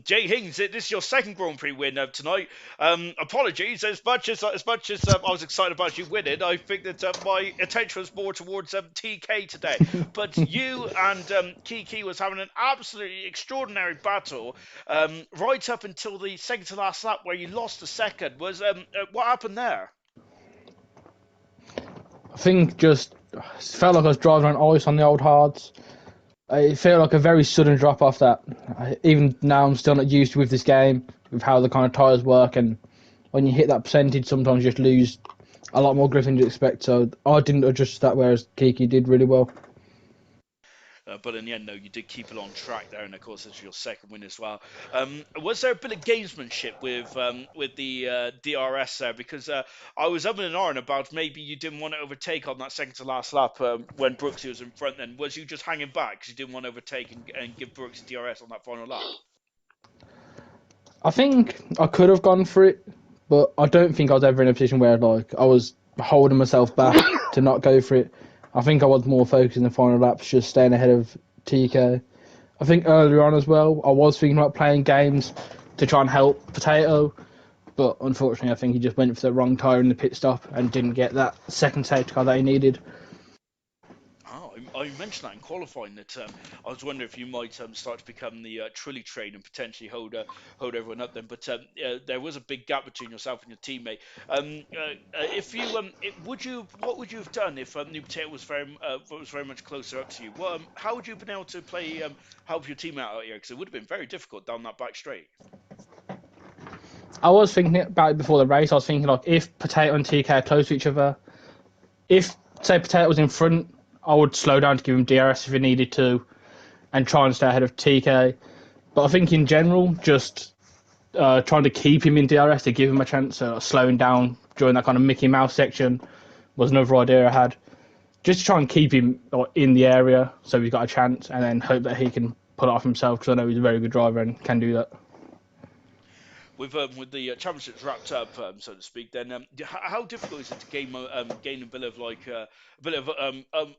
Jay Hings, this is your second Grand Prix win tonight. Apologies, as much as I was excited about you winning, I think that my attention was more towards TK today. But you and Kiki was having an absolutely extraordinary battle right up until the second to last lap where you lost a second. Was what happened there? I think just felt like I was driving on ice on the old hards. It felt like a very sudden drop off that even now I'm still not used to with this game, with how the kind of tyres work, and when you hit that percentage sometimes you just lose a lot more grip than you expect. So I didn't adjust that, whereas Kiki did really well. But in the end, no, you did keep it on track there, and of course, it's your second win as well. Was there a bit of gamesmanship with the DRS there? Because I was up and iron about maybe you didn't want to overtake on that second to last lap when Brooksy was in front. Then was you just hanging back because you didn't want to overtake and give Brooksy DRS on that final lap? I think I could have gone for it, but I don't think I was ever in a position where like I was holding myself back to not go for it. I think I was more focused in the final laps, just staying ahead of TK. I think earlier on as well, I was thinking about playing games to try and help Potato, but unfortunately, I think he just went for the wrong tyre in the pit stop and didn't get that second safety car that he needed. Oh, I mentioned that in qualifying that I was wondering if you might start to become the trolley train and potentially hold everyone up then. But there was a big gap between yourself and your teammate. If you what would you have done if New Potato was very much closer up to you? Well, how would you have been able to play help your team out here? Because it would have been very difficult down that back straight. I was thinking about it before the race. I was thinking like if Potato and TK are close to each other, if say Potato was in front, I would slow down to give him DRS if he needed to, and try and stay ahead of TK. But I think in general, just trying to keep him in DRS to give him a chance of slowing down during that kind of Mickey Mouse section was another idea I had. Just to try and keep him in the area so he's got a chance, and then hope that he can pull it off himself because I know he's a very good driver and can do that. With the championships wrapped up, so to speak, then how difficult is it to gain a bit of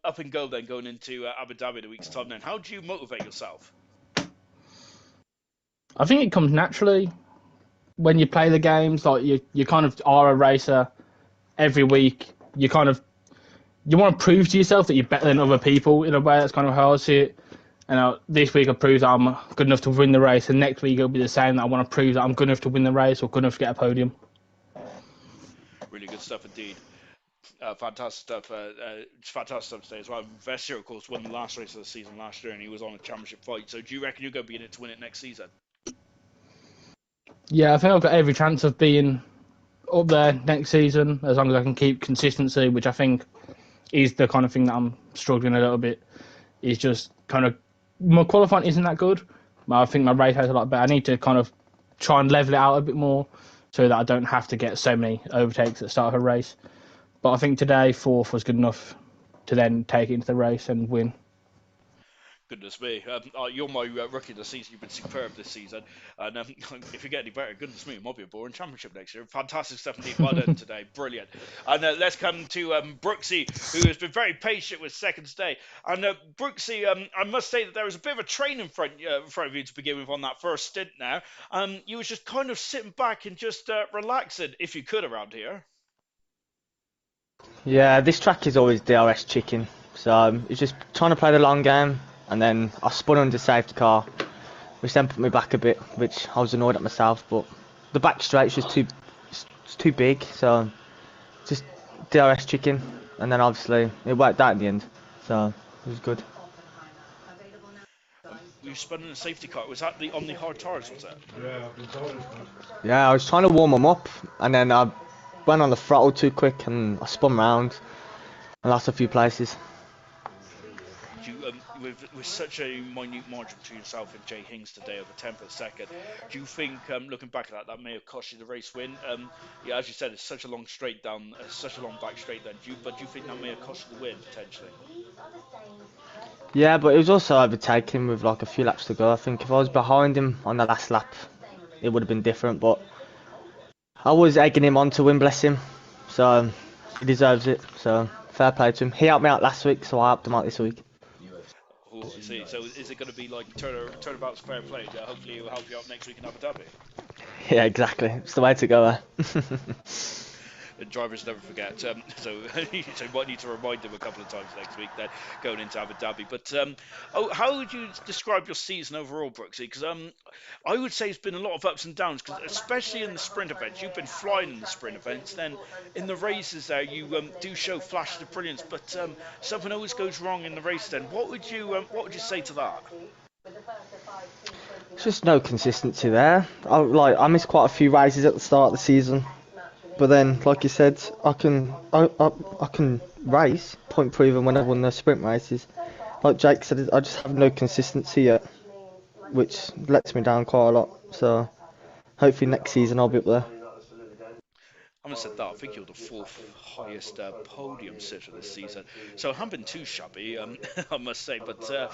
up and go then going into Abu Dhabi in a week's time? Then how do you motivate yourself? I think it comes naturally when you play the games. Like you kind of are a racer every week. You want to prove to yourself that you're better than other people in a way. That's kind of how I see it. And this week I proved that I'm good enough to win the race, and next week it'll be the same. That I want to prove that I'm good enough to win the race or good enough to get a podium. Really good stuff indeed. Fantastic stuff. It's fantastic stuff today as well. Vestier, of course, won the last race of the season last year, and he was on a championship fight. So, do you reckon you're going to be in it to win it next season? Yeah, I think I've got every chance of being up there next season as long as I can keep consistency, which I think is the kind of thing that I'm struggling a little bit. Is just kind of my qualifying isn't that good. I think my race has a lot better. I need to kind of try and level it out a bit more so that I don't have to get so many overtakes at the start of a race. But I think today, fourth was good enough to then take it into the race and win. Goodness me, you're my rookie of the season. You've been superb this season, and if you get any better, goodness me, it might be a boring championship next year. Fantastic stuff indeed. Well done today, brilliant. And let's come to Brooksy, who has been very patient with second stay. And Brooksy, I must say that there was a bit of a train in front of you to begin with on that first stint. Now, you was just kind of sitting back and just relaxing, if you could, around here. Yeah, this track is always DRS chicken, so it's just trying to play the long game. And then I spun under safety car, which then put me back a bit, which I was annoyed at myself. But the back straight's just too big, so just DRS chicken. And then obviously it worked out in the end, so it was good. You spun in a safety car. Was that on the hard tires? Was it? Yeah, I was trying to warm them up, and then I went on the throttle too quick, and I spun round and lost a few places. With such a minute margin between yourself and Jay Hings today of a tenth of a second, do you think, looking back at that may have cost you the race win? Yeah, as you said, it's such a long straight down, such a long back straight down. Do you think that may have cost you the win potentially? Yeah, but it was also overtaking with like a few laps to go. I think if I was behind him on the last lap, it would have been different. But I was egging him on to win, bless him. So he deserves it. So fair play to him. He helped me out last week, so I helped him out this week. Oh, I see. So is it going to be like turnabout's fair play? Hopefully it will help you out next week in Abu Dhabi. Yeah, exactly. It's the way to go. Drivers never forget, so you might need to remind them a couple of times next week then going into Abu Dhabi. But how would you describe your season overall, Brooksy? Because I would say it's been a lot of ups and downs, because especially in the sprint events, you've been flying in the sprint events. Then in the races there, you do show flashes of brilliance, but something always goes wrong in the race. Then what would you say to that? There's just no consistency there. I missed quite a few races at the start of the season. But then, like you said, I can race, point proven when I won the sprint races. Like Jake said, I just have no consistency yet, which lets me down quite a lot. So hopefully next season I'll be up there. Having said that, I think you're the fourth highest podium sitter this season, so I haven't been too shabby, I must say. But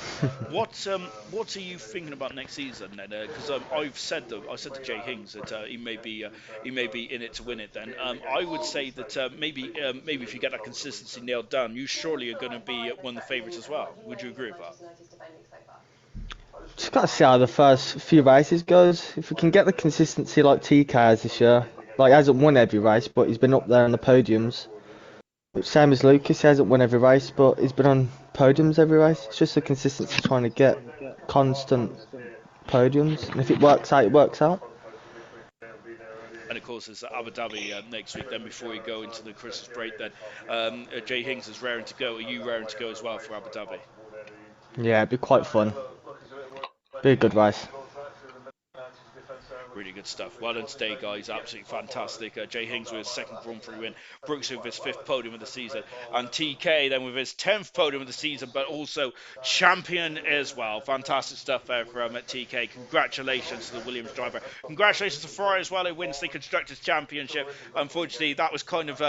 what are you thinking about next season then? Because I said to Jay Hings that he may be in it to win it. Then I would say that maybe if you get that consistency nailed down, you surely are going to be one of the favourites as well. Would you agree with that? Just got to see how the first few races goes. If we can get the consistency like TK has this year. Like, he hasn't won every race, but he's been up there on the podiums. Same as Lucas, he hasn't won every race, but he's been on podiums every race. It's just the consistency trying to get constant podiums, and if it works out, it works out. And of course, it's Abu Dhabi next week. Then before you go into the Christmas break, then Jay Hings is raring to go. Are you raring to go as well for Abu Dhabi? Yeah, it'd be quite fun. Be a good race. Really good stuff. Well done today, guys. Absolutely fantastic. Jay Hings with his second Grand Prix win. Brooks with his 5th podium of the season. And TK then with his 10th podium of the season, but also champion as well. Fantastic stuff there from TK. Congratulations to the Williams driver. Congratulations to Ferrari as well, who wins the Constructors' Championship. Unfortunately, that was kind of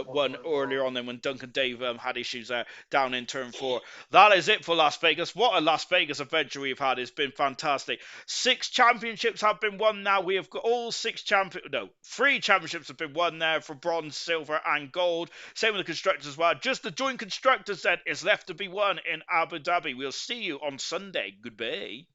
won earlier on then when Duncan Dave had issues there down in turn 4. That is it for Las Vegas. What a Las Vegas adventure we've had. It's been fantastic. 6 championships have been won now. We have got all 3 championships have been won there for bronze, silver and gold. Same with the constructors as well. Just the joint constructors then is left to be won in Abu Dhabi. We'll see you on Sunday. Goodbye.